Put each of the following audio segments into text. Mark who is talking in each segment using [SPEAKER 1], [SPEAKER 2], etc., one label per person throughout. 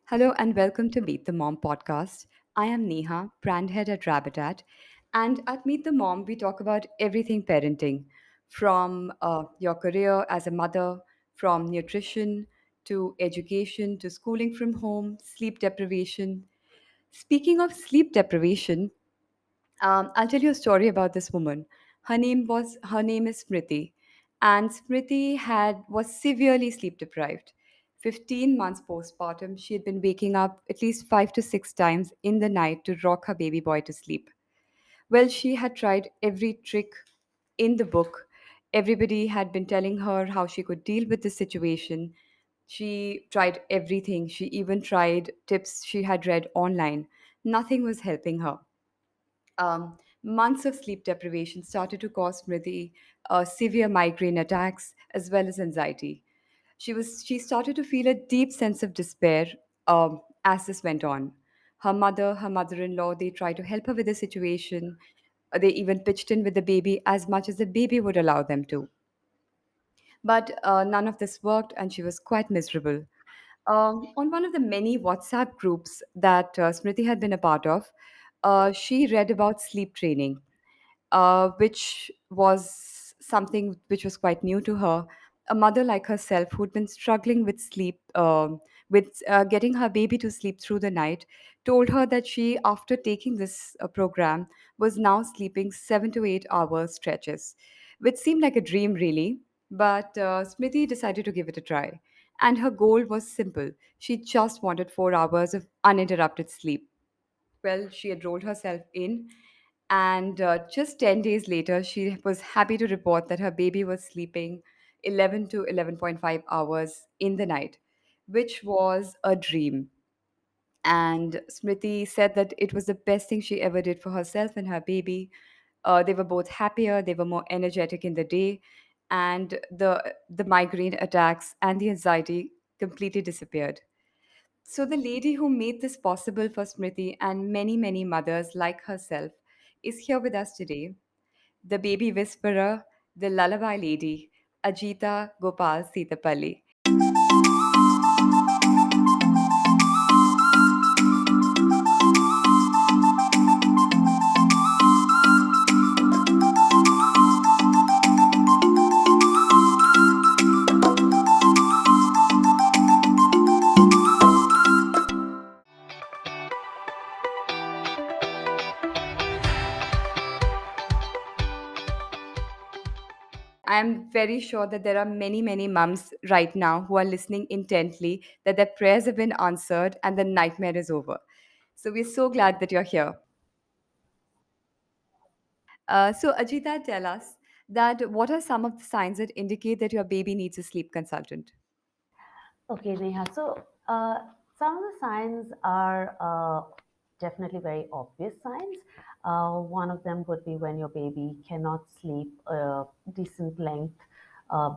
[SPEAKER 1] Hello and welcome to Meet the Mom podcast. I am Neha, brand head at Rabitat, and at Meet the Mom, we talk about everything parenting from your career as a mother, from nutrition to education to schooling from home, sleep deprivation. Speaking of sleep deprivation, I'll tell you a story about this woman. Her name is Smriti, and Smriti had was severely sleep deprived. 15 months postpartum, she had been waking up at least 5 to 6 times in the night to rock her baby boy to sleep. Well, she had tried every trick in the book. Everybody had been telling her how she could deal with the situation. She tried everything. She even tried tips she had read online. Nothing was helping her. Months of sleep deprivation started to cause Smriti severe migraine attacks as well as anxiety. She started to feel a deep sense of despair as this went on. Her mother-in-law, they tried to help her with the situation. They even pitched in with the baby as much as the baby would allow them to. But none of this worked, and she was quite miserable. On one of the many WhatsApp groups that Smriti had been a part of, she read about sleep training, which was something which was quite new to her. A mother like herself who'd been struggling with sleep, with getting her baby to sleep through the night, told her that she, after taking this program, was now sleeping 7 to 8 hour stretches, which seemed like a dream, really. But Smriti decided to give it a try. And her goal was simple. She just wanted 4 hours of uninterrupted sleep. Well, she enrolled herself in, and just 10 days later, she was happy to report that her baby was sleeping 11 to 11.5 hours in the night, which was a dream. And Smriti said that it was the best thing she ever did for herself and her baby. They were both happier, they were more energetic in the day, and the migraine attacks and the anxiety completely disappeared. So, the lady who made this possible for Smriti and many, many mothers like herself is here with us today. The baby whisperer, the lullaby lady, Ajita Gopal Seethepalli. I'm very sure that there are many, many mums right now who are listening intently, that their prayers have been answered and the nightmare is over. So, we're so glad that you're here. So, Ajita, tell us that what are some of the signs that indicate that your baby needs a sleep consultant?
[SPEAKER 2] Okay, Neha. So, some of the signs are definitely very obvious signs. One of them would be when your baby cannot sleep a decent length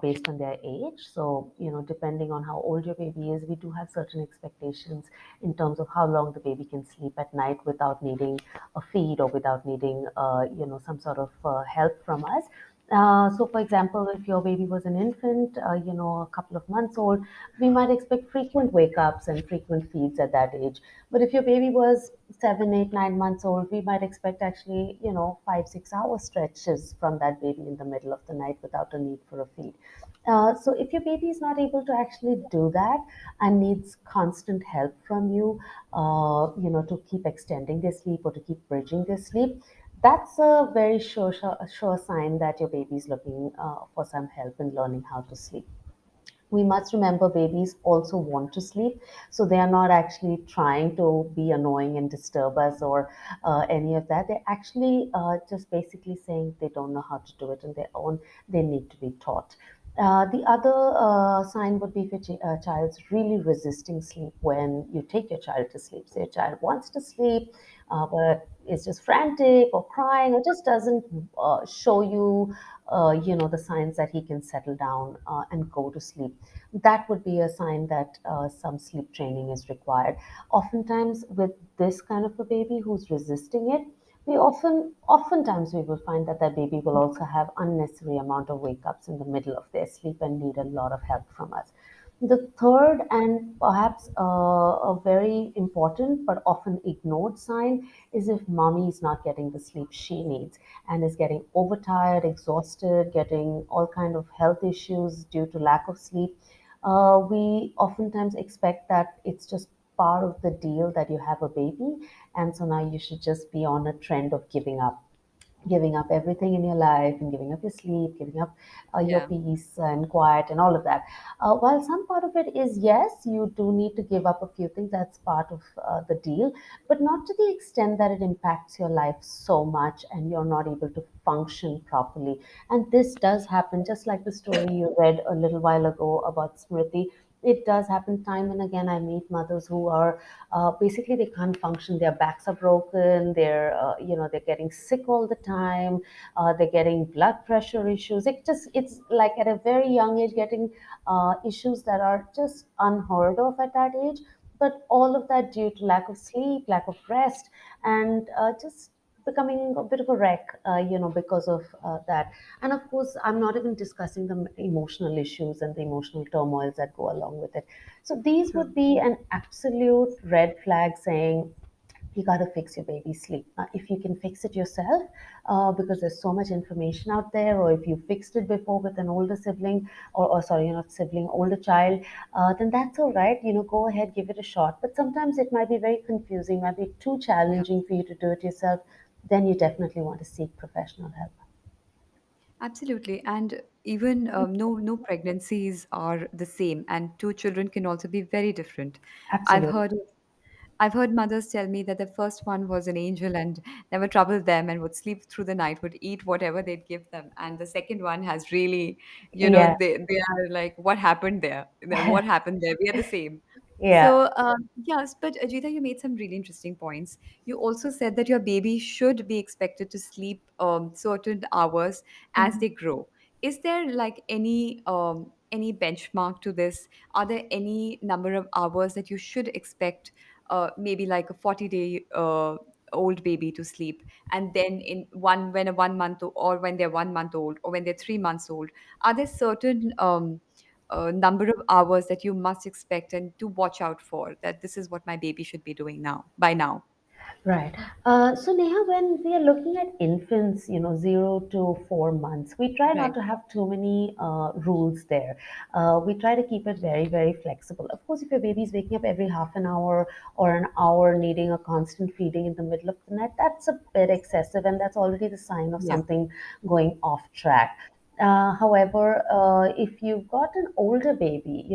[SPEAKER 2] based on their age. So, depending on how old your baby is, we do have certain expectations in terms of how long the baby can sleep at night without needing a feed or without needing, some sort of help from us. So, for example, if your baby was an infant, a couple of months old, we might expect frequent wake ups and frequent feeds at that age. But if your baby was 7, 8, 9 months old, we might expect actually, 5, 6 hour stretches from that baby in the middle of the night without a need for a feed. So if your baby is not able to actually do that and needs constant help from you, to keep extending their sleep or to keep bridging their sleep, that's a very sure sign that your baby is looking for some help in learning how to sleep. We must remember babies also want to sleep, so they are not actually trying to be annoying and disturb us or any of that. They're actually just basically saying they don't know how to do it on their own. They need to be taught. The other sign would be if your child's really resisting sleep when you take your child to sleep. So your child wants to sleep, but is just frantic or crying or just doesn't show you, the signs that he can settle down and go to sleep. That would be a sign that some sleep training is required. Oftentimes, with this kind of a baby who's resisting it, oftentimes we will find that that baby will also have unnecessary amount of wake ups in the middle of their sleep and need a lot of help from us. The third and perhaps a very important but often ignored sign is if mommy is not getting the sleep she needs and is getting overtired, exhausted, getting all kind of health issues due to lack of sleep. We oftentimes expect that it's just part of the deal that you have a baby, and so now you should just be on a trend of giving up everything in your life and giving up your sleep, giving up your
[SPEAKER 1] Yeah.
[SPEAKER 2] peace and quiet and all of that. While some part of it is yes, you do need to give up a few things, that's part of the deal, but not to the extent that it impacts your life so much and you're not able to function properly. And this does happen, just like the story you read a little while ago about Smriti. It does happen time and again. I meet mothers who are basically they can't function, their backs are broken, they're getting sick all the time, they're getting blood pressure issues. It's like at a very young age getting issues that are just unheard of at that age, but all of that due to lack of sleep, lack of rest, and just becoming a bit of a wreck, because of that. And of course, I'm not even discussing the emotional issues and the emotional turmoils that go along with it. So these
[SPEAKER 1] True.
[SPEAKER 2] would be an absolute red flag saying you got to fix your baby's sleep. Now, if you can fix it yourself, because there's so much information out there, or if you fixed it before with an older sibling, or sorry, not sibling, older child, then that's all right. Go ahead, give it a shot. But sometimes it might be very confusing, might be too
[SPEAKER 1] Yeah.
[SPEAKER 2] challenging for you to do it yourself. Then you definitely want to seek professional help.
[SPEAKER 1] Absolutely. And even no pregnancies are the same, and two children can also be very different. I've
[SPEAKER 2] Absolutely.
[SPEAKER 1] heard I've heard mothers tell me that the first one was an angel and never troubled them and would sleep through the night, would eat whatever they'd give them. And the second one has really,
[SPEAKER 2] Yeah.
[SPEAKER 1] they are like, what happened there? What happened there? We are the same.
[SPEAKER 2] Yeah.
[SPEAKER 1] So, yes, but Ajita, you made some really interesting points. You also said that your baby should be expected to sleep certain hours as
[SPEAKER 2] Mhm.
[SPEAKER 1] they grow. Is there like any benchmark to this? Are there any number of hours that you should expect, maybe like a 40-day old baby to sleep, and then in one when a 1 month or when they're 1 month old or when they're 3 months old, are there certain number of hours that you must expect and to watch out for, that this is what my baby should be doing now by now?
[SPEAKER 2] Right. So Neha, when we are looking at infants, 0 to 4 months, we try not
[SPEAKER 1] Right.
[SPEAKER 2] to have too many rules there. We try to keep it very, very flexible. Of course, if your baby is waking up every half an hour or an hour, needing a constant feeding in the middle of the night, that's a bit excessive, and that's already the sign of
[SPEAKER 1] Yeah.
[SPEAKER 2] something going off track. However, if you've got an older baby,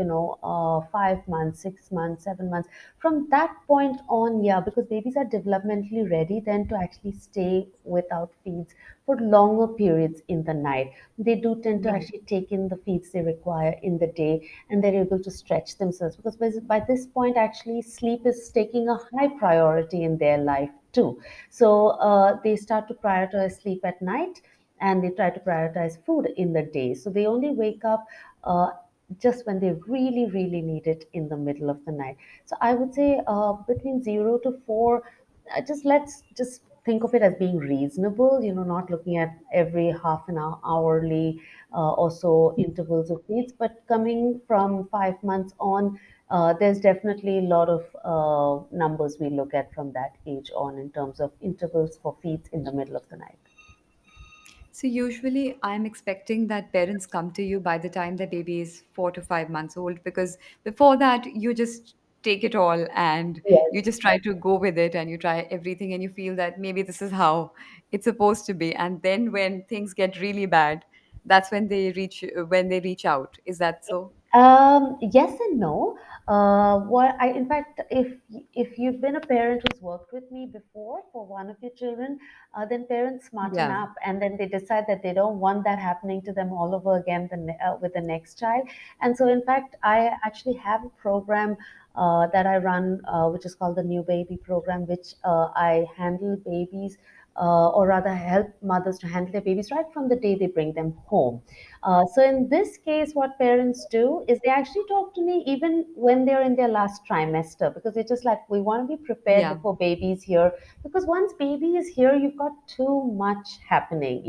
[SPEAKER 2] 5 months, 6 months, 7 months, from that point on, yeah, because babies are developmentally ready then to actually stay without feeds for longer periods in the night. They do tend to
[SPEAKER 1] Right.
[SPEAKER 2] actually take in the feeds they require in the day, and they're able to stretch themselves because by this point, actually, sleep is taking a high priority in their life too. So they start to prioritize sleep at night, and they try to prioritize food in the day. So they only wake up just when they really, really need it in the middle of the night. So I would say between 0 to 4, just let's just think of it as being reasonable, not looking at every half an hour, hourly or so intervals of feeds, but coming from 5 months on, there's definitely a lot of numbers we look at from that age on in terms of intervals for feeds in the middle of the night.
[SPEAKER 1] So usually I'm expecting that parents come to you by the time the baby is 4 to 5 months old, because before that you just take it all and you
[SPEAKER 2] Yes.
[SPEAKER 1] just try to go with it and you try everything and you feel that maybe this is how it's supposed to be. And then when things get really bad, that's when they reach out. Is that so?
[SPEAKER 2] Yes and no. In fact, if you've been a parent who's worked with me before for one of your children, then parents smarten
[SPEAKER 1] Yeah.
[SPEAKER 2] up and then they decide that they don't want that happening to them all over again with the next child. And so, in fact, I actually have a program that I run, which is called the New Baby Program, which I handle babies. Or rather, help mothers to handle their babies right from the day they bring them home. So in this case, what parents do is they actually talk to me even when they're in their last trimester, because they're just like, we want to be prepared
[SPEAKER 1] Yeah.
[SPEAKER 2] before baby's here, because once baby is here, you've got too much happening.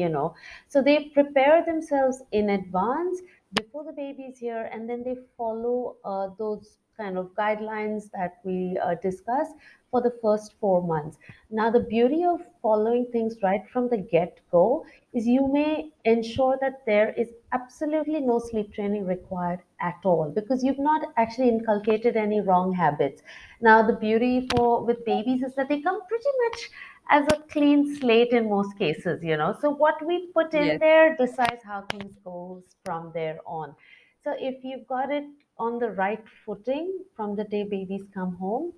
[SPEAKER 2] So they prepare themselves in advance before the baby is here, and then they follow those kind of guidelines that we discuss for the first 4 months. Now, the beauty of following things right from the get go is you may ensure that there is absolutely no sleep training required at all, because you've not actually inculcated any wrong habits. Now, the beauty for with babies is that they come pretty much as a clean slate in most cases, so what we put in
[SPEAKER 1] Yes.
[SPEAKER 2] there decides how things goes from there on. So if you've got it on the right footing from the day babies come home,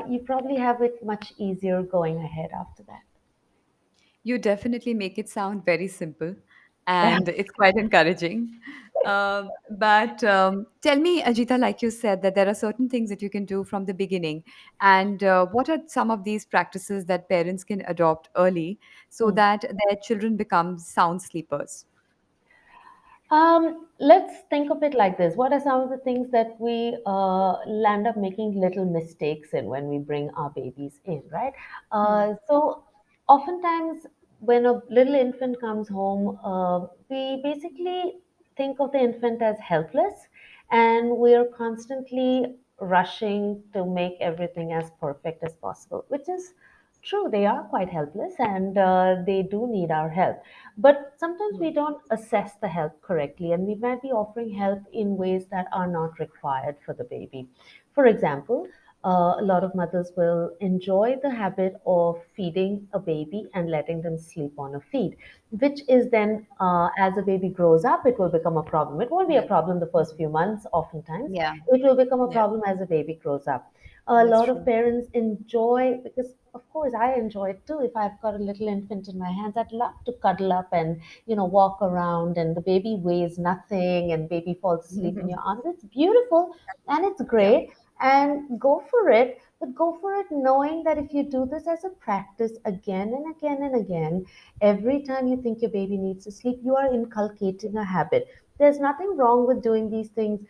[SPEAKER 2] you probably have it much easier going ahead after that.
[SPEAKER 1] You definitely make it sound very simple, and it's quite encouraging. But tell me, Ajita, like you said, that there are certain things that you can do from the beginning. And what are some of these practices that parents can adopt early so
[SPEAKER 2] Hmm.
[SPEAKER 1] that their children become sound sleepers?
[SPEAKER 2] Let's think of it like this. What are some of the things that we land up making little mistakes in when we bring our babies in, right?
[SPEAKER 1] Hmm.
[SPEAKER 2] So, oftentimes, when a little infant comes home, we basically think of the infant as helpless, and we're constantly rushing to make everything as perfect as possible, which is true. They are quite helpless, and they do need our help. But sometimes we
[SPEAKER 1] Hmm.
[SPEAKER 2] don't assess the help correctly, and we might be offering help in ways that are not required for the baby. For example, a lot of mothers will enjoy the habit of feeding a baby and letting them sleep on a feed, which is then, as a baby grows up, it will become a problem. It won't be a
[SPEAKER 1] Yes.
[SPEAKER 2] problem the first
[SPEAKER 1] Mhm.
[SPEAKER 2] few months, oftentimes.
[SPEAKER 1] Yeah.
[SPEAKER 2] It will become a
[SPEAKER 1] Yeah.
[SPEAKER 2] problem as the baby grows up. A
[SPEAKER 1] That's
[SPEAKER 2] lot of
[SPEAKER 1] true.
[SPEAKER 2] parents enjoy, because of course I enjoy it too. If I've got a little infant in my hands, I'd love to cuddle up and walk around, and the baby weighs nothing and baby falls asleep in your arms. It's beautiful and it's
[SPEAKER 1] Yeah.
[SPEAKER 2] great, and go for it. But go for it knowing that if you do this as a practice again and again and again, every time you think your baby needs to sleep, you are inculcating a habit. There's nothing wrong with doing these things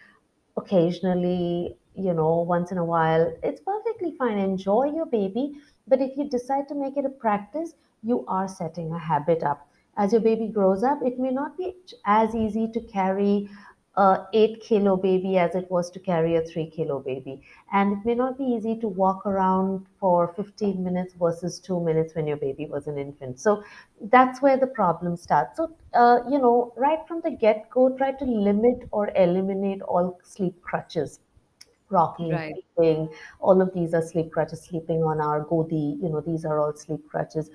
[SPEAKER 2] occasionally, once in a while. It's perfectly fine. Enjoy your baby. But if you decide to make it a practice, you are setting a habit up. As your baby grows up, it may not be as easy to carry a 8 kilo baby as it was to carry a 3 kilo baby. And it may not be easy to walk around for 15 minutes versus 2 minutes when your baby was an infant. So that's where the problem starts. So, right from the get go, try to limit or eliminate all sleep crutches. Rocking,
[SPEAKER 1] Right.
[SPEAKER 2] sleeping, all of these are sleep crutches. Sleeping on our godi, these are all sleep crutches.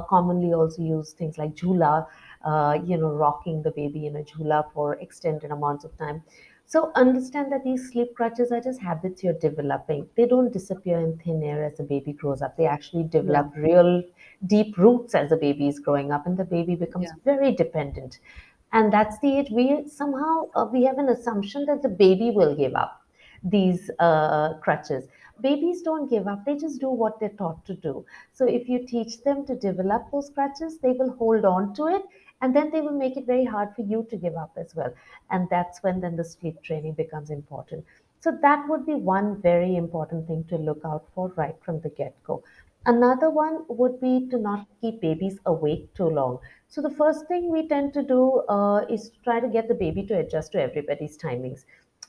[SPEAKER 2] Commonly also use things like jhula, rocking the baby in a jhula for extended amounts of time. So understand that these sleep crutches are just habits you're developing. They don't disappear in thin air as the baby grows up. They actually
[SPEAKER 1] Yeah.
[SPEAKER 2] develop real deep roots as the baby is growing up, and the baby becomes
[SPEAKER 1] Yeah.
[SPEAKER 2] very dependent. And that's the age we somehow we have an assumption that the baby will give up these crutches. Babies don't give up, they just do what they're taught to do. So if you teach them to develop those crutches, they will hold on to it, and then they will make it very hard for you to give up as well. And that's when then the sleep training becomes important. So that would be one very important thing to look out for right from the get-go. Another one would be to not keep babies awake too long. So the first thing we tend to do is to try to get the baby to adjust to everybody's timings.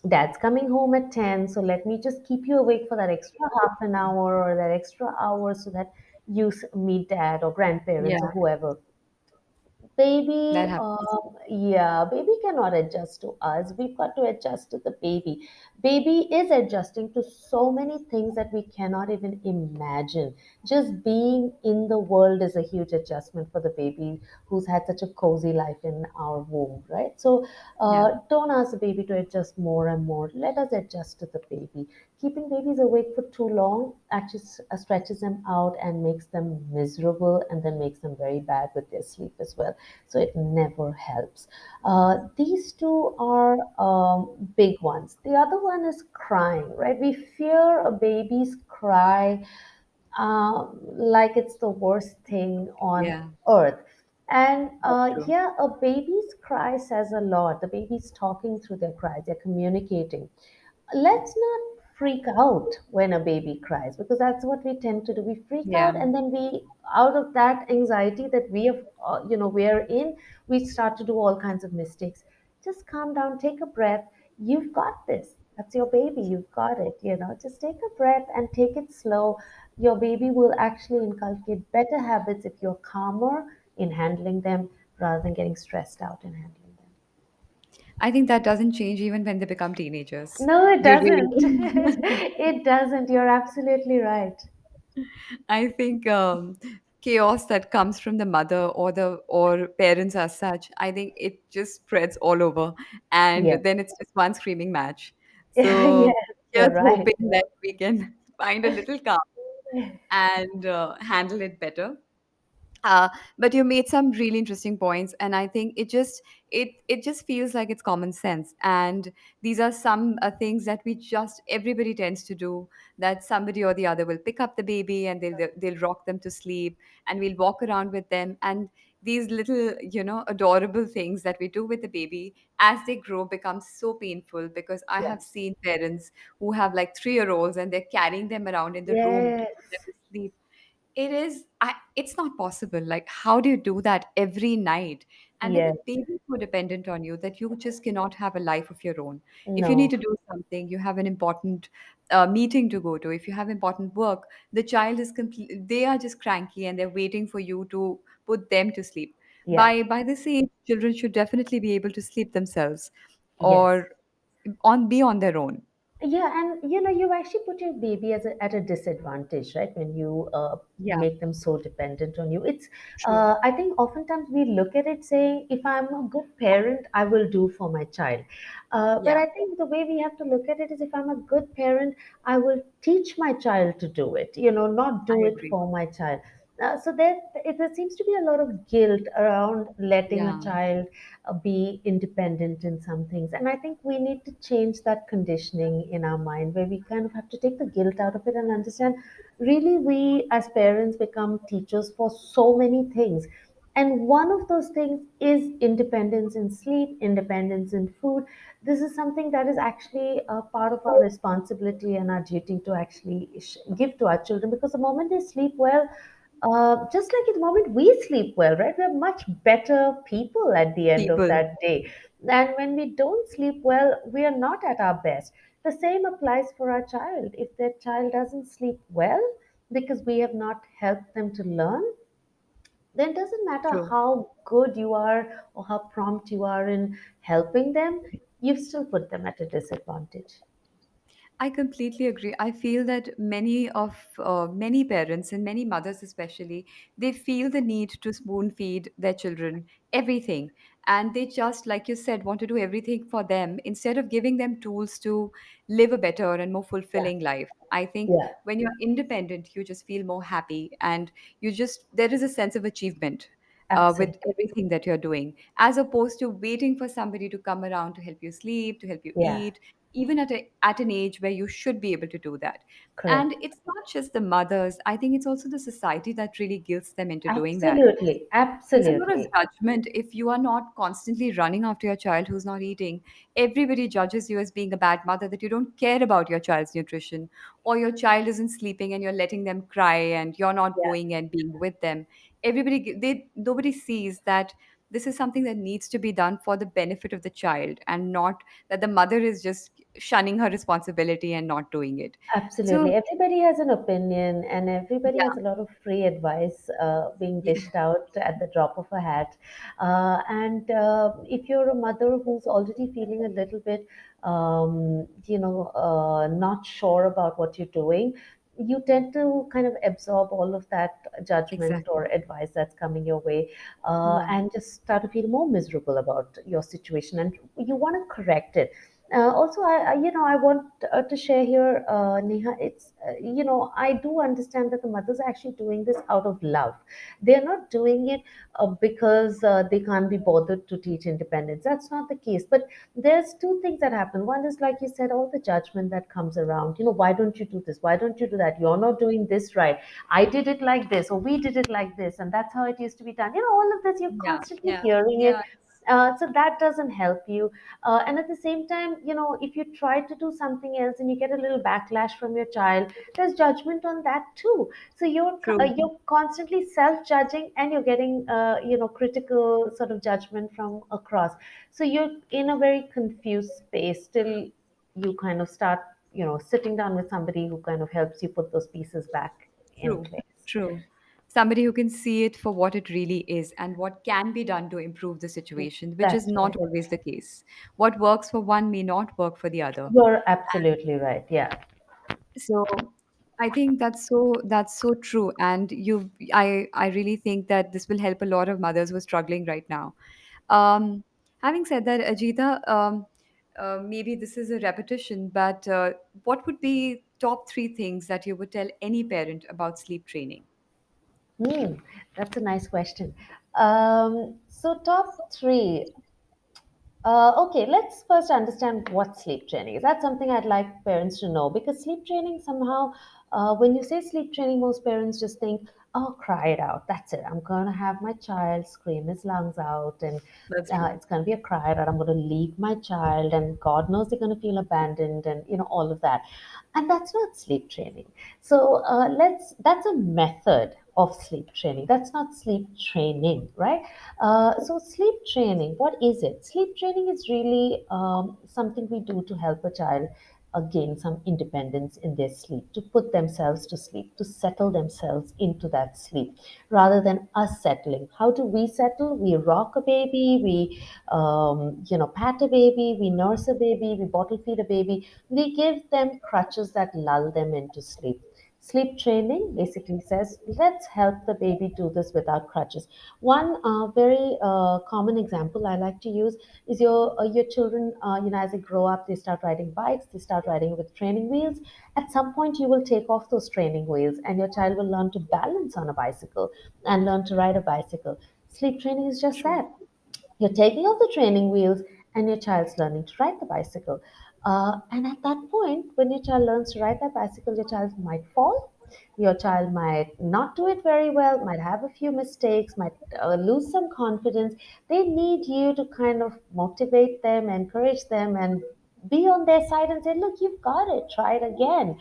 [SPEAKER 2] Dad's coming home at 10, so let me just keep you awake for that extra half an hour or that extra hour so that you meet dad or grandparents
[SPEAKER 1] Yeah.
[SPEAKER 2] or whoever.
[SPEAKER 1] That
[SPEAKER 2] Baby,
[SPEAKER 1] happens.
[SPEAKER 2] yeah, baby cannot adjust to us. We've got to adjust to the baby. Baby is adjusting to so many things that we cannot even imagine. Just being in the world is a huge adjustment for the baby who's had such a cozy life in our womb, right? So
[SPEAKER 1] Yeah.
[SPEAKER 2] don't ask the baby to adjust more and more. Let us adjust to the baby. Keeping babies awake for too long actually stretches them out and makes them miserable, and then makes them very bad with their sleep as well. So it never helps. These two are big ones. The other one is crying, right? We fear a baby's cry like it's the worst thing on
[SPEAKER 1] Yeah.
[SPEAKER 2] earth. And
[SPEAKER 1] That's true.
[SPEAKER 2] yeah, a baby's cry says a lot. The baby's talking through their cries, they're communicating. Let's not freak out when a baby cries, because that's what we tend to do. We freak
[SPEAKER 1] Yeah.
[SPEAKER 2] out, and then we, out of that anxiety that we have, we're in, we start to do all kinds of mistakes. just calm down, take a breath. You've got this. That's your baby. You've got it. Just take a breath and take it slow. Your baby will actually inculcate better habits if you're calmer in handling them rather than getting stressed out in handling them.
[SPEAKER 1] I think that doesn't change even when they become teenagers.
[SPEAKER 2] No, it
[SPEAKER 1] You really
[SPEAKER 2] doesn't. It doesn't. You're absolutely right.
[SPEAKER 1] I think chaos that comes from the mother or parents as such, I think it just spreads all over, and
[SPEAKER 2] Yes.
[SPEAKER 1] then it's just one screaming match. So
[SPEAKER 2] Yes, you're
[SPEAKER 1] just
[SPEAKER 2] right.
[SPEAKER 1] hoping that we can find a little calm and handle it better. But you made some really interesting points, and I think it just feels like it's common sense. And these are some things that we just everybody tends to do. That somebody or the other will pick up the baby and they'll rock them to sleep, and we'll walk around with them. And these little adorable things that we do with the baby as they grow become so painful, because I
[SPEAKER 2] Yeah.
[SPEAKER 1] have seen parents who have like 3-year-olds and they're carrying them around in the room to put them
[SPEAKER 2] Yes.
[SPEAKER 1] to sleep. It's not possible. Like, how do you do that every night? And then the
[SPEAKER 2] Yes.
[SPEAKER 1] baby is so dependent on you that you just cannot have a life of your own. If you need
[SPEAKER 2] No.
[SPEAKER 1] to do something, you have an important meeting to go to, if you have important work, the child is complete, they are just cranky and they're waiting for you to put them to sleep.
[SPEAKER 2] Yeah.
[SPEAKER 1] By this age, children should definitely be able to sleep themselves,
[SPEAKER 2] Yes.
[SPEAKER 1] or on their own.
[SPEAKER 2] Yeah, and you actually put your baby at a disadvantage, right? When you
[SPEAKER 1] Yeah,
[SPEAKER 2] make them so dependent on you.
[SPEAKER 1] true.
[SPEAKER 2] I think oftentimes we look at it saying, if I'm a good parent, I will do for my child. But
[SPEAKER 1] Yeah,
[SPEAKER 2] I think the way we have to look at it is, if I'm a good parent, I will teach my child to do it, not
[SPEAKER 1] I
[SPEAKER 2] do it
[SPEAKER 1] agree.
[SPEAKER 2] for my child. There seems to be a lot of guilt around letting a
[SPEAKER 1] Yeah,
[SPEAKER 2] child be independent in some things. And I think we need to change that conditioning in our mind, where we kind of have to take the guilt out of it and understand, really, we as parents become teachers for so many things. And one of those things is independence in sleep, independence in food. This is something that is actually a part of our responsibility and our duty to actually give to our children, because the moment they sleep well, just like at the moment we sleep well, right? We're much better people at the end of
[SPEAKER 1] people.
[SPEAKER 2] that day. And when we don't sleep well, we are not at our best. The same applies for our child. If their child doesn't sleep well because we have not helped them to learn, then it doesn't matter
[SPEAKER 1] True.
[SPEAKER 2] how good you are or how prompt you are in helping them, you've still put them at a disadvantage.
[SPEAKER 1] I completely agree. I feel that many parents and many mothers especially, they feel the need to spoon feed their children everything, and they just, like you said, want to do everything for them instead of giving them tools to live a better and more
[SPEAKER 2] Yeah,
[SPEAKER 1] fulfilling life. I think
[SPEAKER 2] yeah,
[SPEAKER 1] when you're independent, you just feel more happy, and there is a sense of achievement with
[SPEAKER 2] absolutely.
[SPEAKER 1] everything that you're doing, as opposed to waiting for somebody to come around to help you sleep, to help you
[SPEAKER 2] Yeah,
[SPEAKER 1] eat, even at an age where you should be able to do that. And
[SPEAKER 2] correct.
[SPEAKER 1] it's not just the mothers, I think it's also the society that really guilts them into doing that.
[SPEAKER 2] Absolutely,
[SPEAKER 1] There's a lot of
[SPEAKER 2] absolutely.
[SPEAKER 1] judgment if you are not constantly running after your child who's not eating. Everybody judges you as being a bad mother, that you don't care about your child's nutrition, or your child isn't sleeping and you're letting them cry and you're not
[SPEAKER 2] Yeah,
[SPEAKER 1] going and being with them. Nobody sees that this is something that needs to be done for the benefit of the child, and not that the mother is just shunning her responsibility and not doing it. So,
[SPEAKER 2] absolutely. Everybody has an opinion, and everybody
[SPEAKER 1] yeah,
[SPEAKER 2] has a lot of free advice being
[SPEAKER 1] yeah,
[SPEAKER 2] dished out at the drop of a hat. And if you're a mother who's already feeling a little bit, not sure about what you're doing, you tend to kind of absorb all of that judgment or
[SPEAKER 1] exactly.
[SPEAKER 2] advice that's coming your way,
[SPEAKER 1] Yeah,
[SPEAKER 2] and just start to feel more miserable about your situation, and you want to correct it. Also, I want to share here, Neha. I do understand that the mothers are actually doing this out of love. They're not doing it because they can't be bothered to teach independence. That's not the case. But there's two things that happen. One is, like you said, all the judgment that comes around. Why don't you do this? Why don't you do that? You're not doing this right. I did it like this, or we did it like this, and that's how it used to be done. All of this, you're
[SPEAKER 1] yeah,
[SPEAKER 2] constantly
[SPEAKER 1] yeah,
[SPEAKER 2] hearing
[SPEAKER 1] yeah.
[SPEAKER 2] it. So that doesn't help you. And at the same time, if you try to do something else and you get a little backlash from your child, there's judgment on that too. So
[SPEAKER 1] True.
[SPEAKER 2] you're constantly self-judging, and you're getting critical sort of judgment from across. So you're in a very confused space till you kind of start sitting down with somebody who kind of helps you put those pieces back in
[SPEAKER 1] True,
[SPEAKER 2] place.
[SPEAKER 1] true. Somebody who can see it for what it really is and what can be done to improve the situation, which is
[SPEAKER 2] That's
[SPEAKER 1] not
[SPEAKER 2] right.
[SPEAKER 1] always the case. What works for one may not work for the other.
[SPEAKER 2] You're absolutely right. Yeah.
[SPEAKER 1] So I think that's so true. And I really think that this will help a lot of mothers who are struggling right now. Um, Having said that, Ajita, maybe this is a repetition, but what would be top three things that you would tell any parent about sleep training?
[SPEAKER 2] Hmm, that's a nice question. So top three. Okay, let's first understand what sleep training is. That's something I'd like parents to know, because sleep training somehow, when you say sleep training, most parents just think, oh, cry it out. That's it. I'm going to have my child scream his lungs out, and
[SPEAKER 1] That's true.
[SPEAKER 2] it's going to be a cry it out. I'm going to leave my child, and God knows they're going to feel abandoned, and all of that. And that's not sleep training. So that's a method of sleep training. That's not sleep training, right? So, sleep training, what is it? Sleep training is really something we do to help a child gain some independence in their sleep, to put themselves to sleep, to settle themselves into that sleep, rather than us settling. How do we settle? We rock a baby, we pat a baby, we nurse a baby, we bottle feed a baby. We give them crutches that lull them into sleep. Sleep training basically says, let's help the baby do this without crutches. One very common example I like to use is your children. As they grow up, they start riding bikes. They start riding with training wheels. At some point, you will take off those training wheels, and your child will learn to balance on a bicycle and learn to ride a bicycle. Sleep training is just
[SPEAKER 1] True.
[SPEAKER 2] that. You're taking off the training wheels, and your child's learning to ride the bicycle. And at that point, when your child learns to ride that bicycle, your child might fall. Your child might not do it very well, might have a few mistakes, might lose some confidence. They need you to kind of motivate them, encourage them, and be on their side and say, look, you've got it, try it again.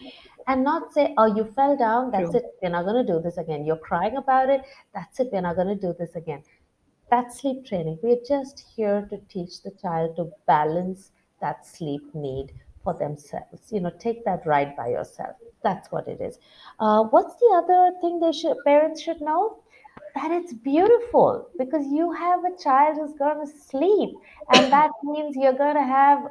[SPEAKER 2] And not say, oh, you fell down, that's
[SPEAKER 1] True.
[SPEAKER 2] it, we're not going to do this again. You're crying about it, that's it, we're not going to do this again. That's sleep training. We're just here to teach the child to balance that sleep need for themselves. Take that ride by yourself. That's what it is. What's the other thing parents should know? That it's beautiful, because you have a child who's going to sleep, and that means you're going to have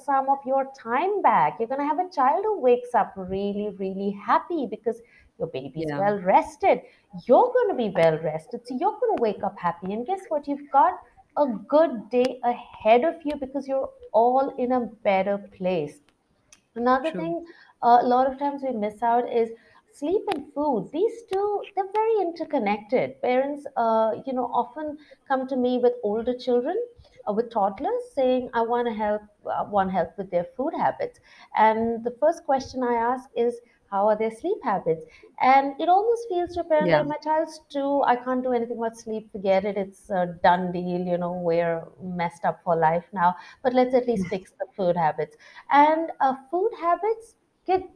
[SPEAKER 2] some of your time back. You're going to have a child who wakes up really, really happy because your baby's
[SPEAKER 1] Yeah.
[SPEAKER 2] well rested. You're going to be well rested, so you're going to wake up happy, and guess what? You've got a good day ahead of you, because you're all in a better place. Another
[SPEAKER 1] True.
[SPEAKER 2] thing a lot of times we miss out is sleep and food. These two, they're very interconnected. Parents, often come to me with older children, with toddlers, saying, "I want help with their food habits." And the first question I ask is, "How are their sleep habits?" And it almost feels to a parent
[SPEAKER 1] Yeah.
[SPEAKER 2] like, my child's two, I can't do anything about sleep. Forget it. It's a done deal. We're messed up for life now. But let's at least fix the food habits. And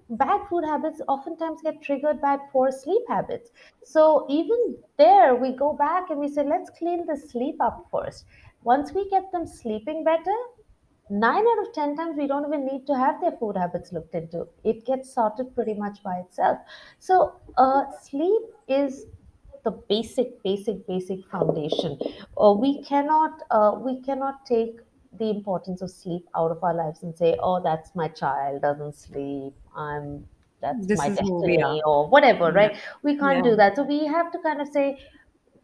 [SPEAKER 2] bad food habits oftentimes get triggered by poor sleep habits. So even there, we go back and we say, let's clean the sleep up first. Once we get them sleeping better, 9 out of 10 times we don't even need to have their food habits looked into. It gets sorted pretty much by itself. So sleep is the basic foundation. We cannot take the importance of sleep out of our lives and say, oh, that's my child doesn't sleep, that's
[SPEAKER 1] This
[SPEAKER 2] my
[SPEAKER 1] is who we are.
[SPEAKER 2] destiny, or whatever,
[SPEAKER 1] Yeah.
[SPEAKER 2] right? We can't
[SPEAKER 1] Yeah.
[SPEAKER 2] do that. So we have to kind of say,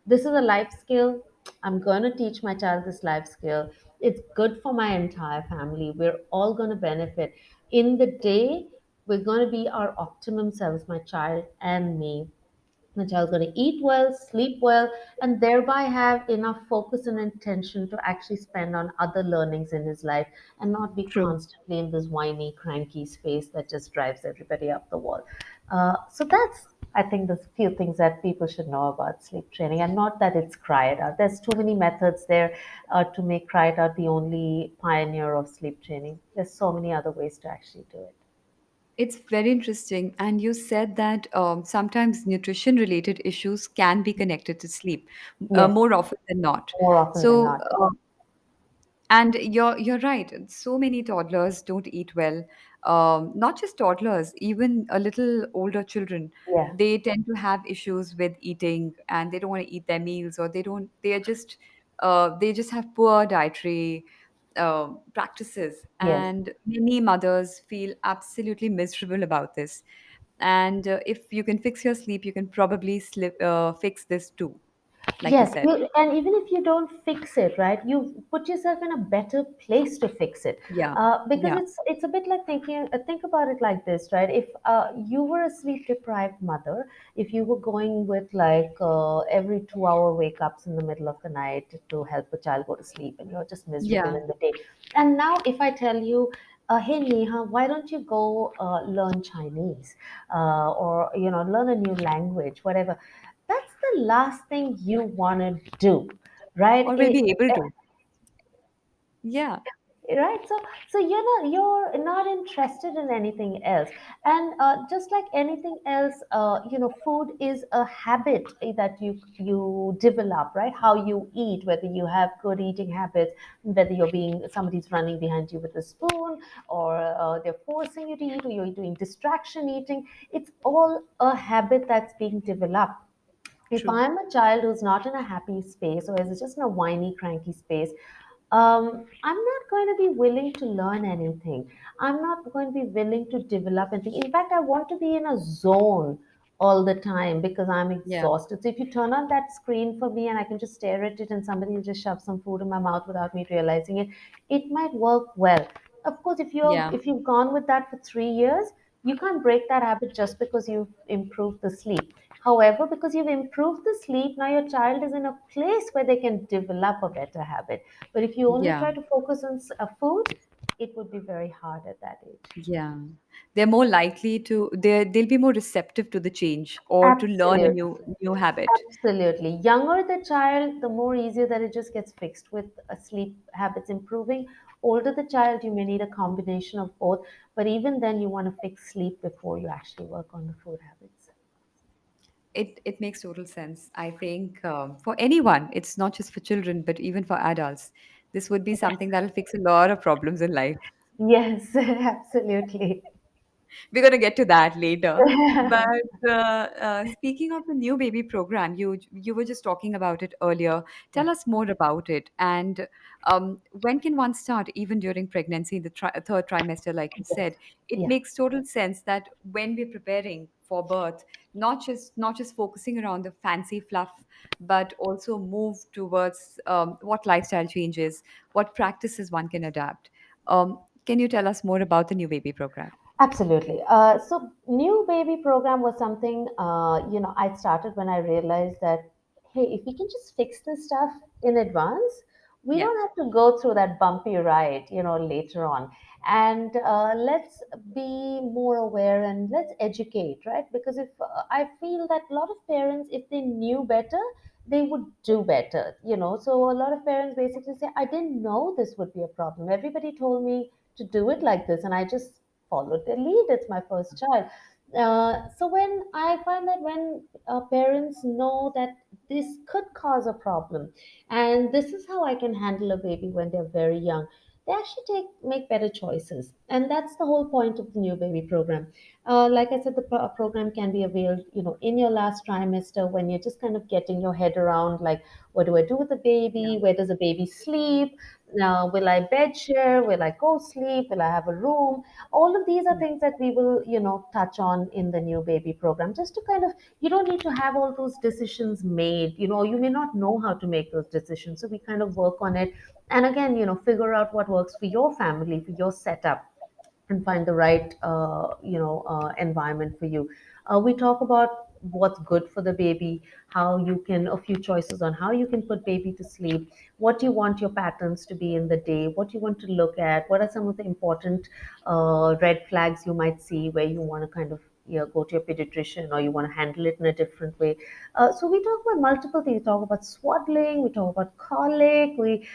[SPEAKER 2] this is a life skill. I'm going to teach my child this life skill. It's good for my entire family. We're all going to benefit. In the day, we're going to be our optimum selves, my child and me. My child's going to eat well, sleep well, and thereby have enough focus and intention to actually spend on other learnings in his life, and not be
[SPEAKER 1] True.
[SPEAKER 2] constantly in this whiny, cranky space that just drives everybody up the wall. So that's I think there's a few things that people should know about sleep training, and not that it's cry it out. There's too many methods there to make cry it out the only pioneer of sleep training. There's so many other ways to actually do it.
[SPEAKER 1] It's very interesting. And you said that sometimes nutrition related issues can be connected to sleep
[SPEAKER 2] Yes,
[SPEAKER 1] more often than not.
[SPEAKER 2] more often than
[SPEAKER 1] So,
[SPEAKER 2] not.
[SPEAKER 1] and you're right. So many toddlers don't eat well. Not just toddlers, even a little older children.
[SPEAKER 2] Yeah.
[SPEAKER 1] They tend to have issues with eating, and they don't want to eat their meals, or they don't. They just have poor dietary practices,
[SPEAKER 2] Yes.
[SPEAKER 1] and many mothers feel absolutely miserable about this. And if you can fix your sleep, you can probably fix this too, like you
[SPEAKER 2] Yes,
[SPEAKER 1] said.
[SPEAKER 2] and even if you don't fix it, right, you put yourself in a better place to fix it,
[SPEAKER 1] Yeah,
[SPEAKER 2] because
[SPEAKER 1] yeah,
[SPEAKER 2] it's a bit like thinking. Think about it like this, right? If you were a sleep deprived mother, if you were going with like every 2 hour wake ups in the middle of the night to help a child go to sleep, and you're just miserable
[SPEAKER 1] yeah.
[SPEAKER 2] in the day, and now if I tell you. Hey Neha, why don't you go learn Chinese, or learn a new language, whatever? That's the last thing you want to do, right?
[SPEAKER 1] Or will be able to. Yeah.
[SPEAKER 2] Right, so you're not interested in anything else, and just like anything else, food is a habit that you develop, right? How you eat, whether you have good eating habits, whether somebody's running behind you with a spoon, or they're forcing you to eat, or you're doing distraction eating. It's all a habit that's being developed. If
[SPEAKER 1] True.
[SPEAKER 2] I'm a child who's not in a happy space, or is just in a whiny, cranky space, I'm not going to be willing to learn anything. I'm not going to be willing to develop anything. In fact, I want to be in a zone all the time because I'm
[SPEAKER 1] Yeah.
[SPEAKER 2] exhausted. So if you turn on that screen for me and I can just stare at it and somebody will just shove some food in my mouth without me realizing it, it might work well. Of course,
[SPEAKER 1] Yeah.
[SPEAKER 2] if you've gone with that for 3 years, you can't break that habit just because you've improved the sleep. However, because you've improved the sleep, now your child is in a place where they can develop a better habit. But if you only
[SPEAKER 1] Yeah.
[SPEAKER 2] try to focus on food, it would be very hard at that age.
[SPEAKER 1] Yeah. They're more likely to they'll be more receptive to the change or to learn a
[SPEAKER 2] Absolutely.
[SPEAKER 1] new habit.
[SPEAKER 2] Absolutely. Younger the child, the more easier that it just gets fixed with sleep habits improving. Older the child, you may need a combination of both. But even then, you want to fix sleep before you actually work on the food habits.
[SPEAKER 1] It makes total sense. I think for anyone, it's not just for children, but even for adults, this would be something that'll fix a lot of problems in life.
[SPEAKER 2] Yes, absolutely.
[SPEAKER 1] We're going to get to that later. But speaking of the new baby program, you were just talking about it earlier.
[SPEAKER 2] Yeah,
[SPEAKER 1] Tell us more about it. And when can one start, even during pregnancy, the third trimester, like you
[SPEAKER 2] yes,
[SPEAKER 1] said? It
[SPEAKER 2] yeah.
[SPEAKER 1] makes total sense that when we're preparing for birth, not just focusing around the fancy fluff, but also move towards what lifestyle changes, what practices one can adapt. Can you tell us more about the new baby program?
[SPEAKER 2] Absolutely. So, new baby program was something I started when I realized that hey, if we can just fix this stuff in advance, we
[SPEAKER 1] Yeah.
[SPEAKER 2] don't have to go through that bumpy ride, later on. And let's be more aware and let's educate, right? Because if I feel that a lot of parents, if they knew better, they would do better, So a lot of parents basically say, I didn't know this would be a problem. Everybody told me to do it like this, and I just followed their lead. It's my first child. So when I find that when parents know that this could cause a problem, and this is how I can handle a baby when they're very young, they actually make better choices, and that's the whole point of the new baby program. Like I said, the program can be availed, in your last trimester when you're just kind of getting your head around, like, what do I do with the baby? Where does the baby sleep? Now, will I bed share? Will I co-sleep? Will I have a room? All of these are
[SPEAKER 1] Yeah.
[SPEAKER 2] things that we will touch on in the new baby program, just to kind of, you don't need to have all those decisions made, you may not know how to make those decisions, so we kind of work on it, and again, figure out what works for your family, for your setup, and find the right environment for you. We talk about what's good for the baby, how you can, a few choices on how you can put baby to sleep, what you want your patterns to be in the day, what you want to look at, what are some of the important red flags you might see where you want to kind of, go to your pediatrician, or you want to handle it in a different way. So we talk about multiple things. We talk about swaddling, we talk about colic, we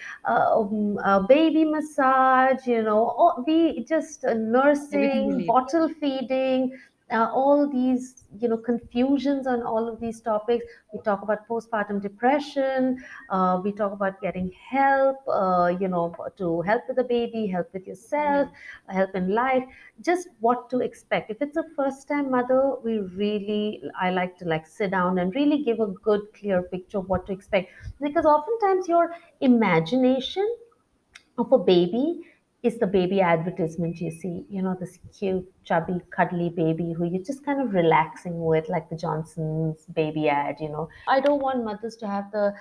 [SPEAKER 2] baby massage, we just
[SPEAKER 1] Everything you
[SPEAKER 2] nursing,
[SPEAKER 1] need.
[SPEAKER 2] bottle feeding, all these, confusions on all of these topics. We talk about postpartum depression. We talk about getting help, to help with the baby, help with
[SPEAKER 1] Yeah.
[SPEAKER 2] yourself, help in life, just what to expect. If it's a first time mother, I like to like sit down and really give a good, clear picture of what to expect. Because oftentimes your imagination of a baby is the baby advertisement you see, this cute, chubby, cuddly baby who you're just kind of relaxing with, like the Johnson's baby ad. I don't want mothers to have the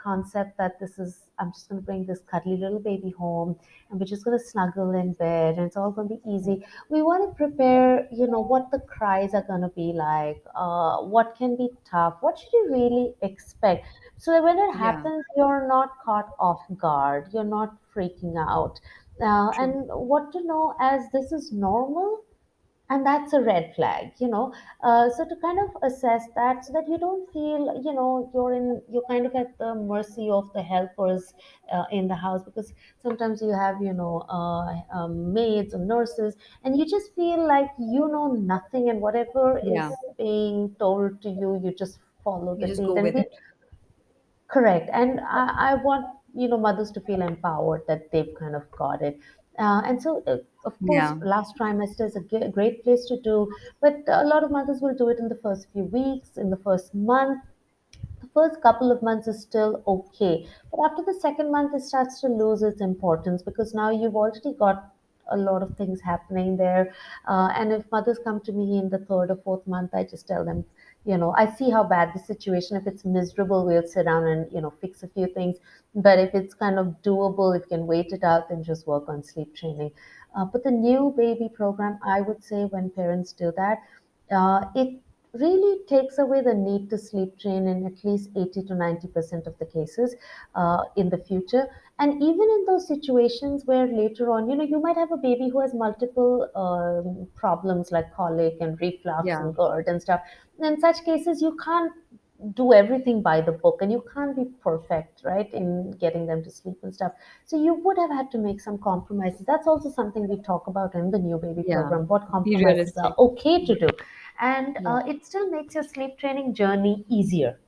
[SPEAKER 2] concept that I'm just going to bring this cuddly little baby home and we're just going to snuggle in bed and it's all going to be easy. We want to prepare, what the cries are going to be like, what can be tough, what should you really expect, so that when it
[SPEAKER 1] Yeah.
[SPEAKER 2] happens, you're not caught off guard, you're not freaking out.
[SPEAKER 1] True.
[SPEAKER 2] And what to know as this is normal, and that's a red flag, so to kind of assess that, so that you don't feel, you're kind of at the mercy of the helpers in the house, because sometimes you have, maids or nurses, and you just feel like you know nothing, and whatever is
[SPEAKER 1] Yeah.
[SPEAKER 2] being told to you, you just follow
[SPEAKER 1] You
[SPEAKER 2] the
[SPEAKER 1] just
[SPEAKER 2] lead.
[SPEAKER 1] go
[SPEAKER 2] And
[SPEAKER 1] with
[SPEAKER 2] we
[SPEAKER 1] it.
[SPEAKER 2] Correct. And I want, mothers to feel empowered that they've kind of got it. And so, of course,
[SPEAKER 1] Yeah.
[SPEAKER 2] last trimester is a great place to do, but a lot of mothers will do it in the first few weeks, in the first month. The first couple of months is still okay, but after the second month, it starts to lose its importance, because now you've already got a lot of things happening there. And if mothers come to me in the third or fourth month, I just tell them, I see how bad the situation. If it's miserable, we'll sit down and fix a few things. But if it's kind of doable, if you can wait it out, then just work on sleep training. But the new baby program, I would say, when parents do that, it really takes away the need to sleep train in at least 80 to 90% of the cases in the future. And even in those situations where later on, you might have a baby who has multiple problems like colic and reflux
[SPEAKER 1] Yeah.
[SPEAKER 2] and GERD and stuff. In such cases, you can't do everything by the book, and you can't be perfect, right, in getting them to sleep and stuff. So you would have had to make some compromises. That's also something we talk about in the new baby
[SPEAKER 1] Yeah.
[SPEAKER 2] program, what
[SPEAKER 1] Be
[SPEAKER 2] compromises are
[SPEAKER 1] realistic.
[SPEAKER 2] okay to do. And
[SPEAKER 1] Yeah.
[SPEAKER 2] it still makes your sleep training journey easier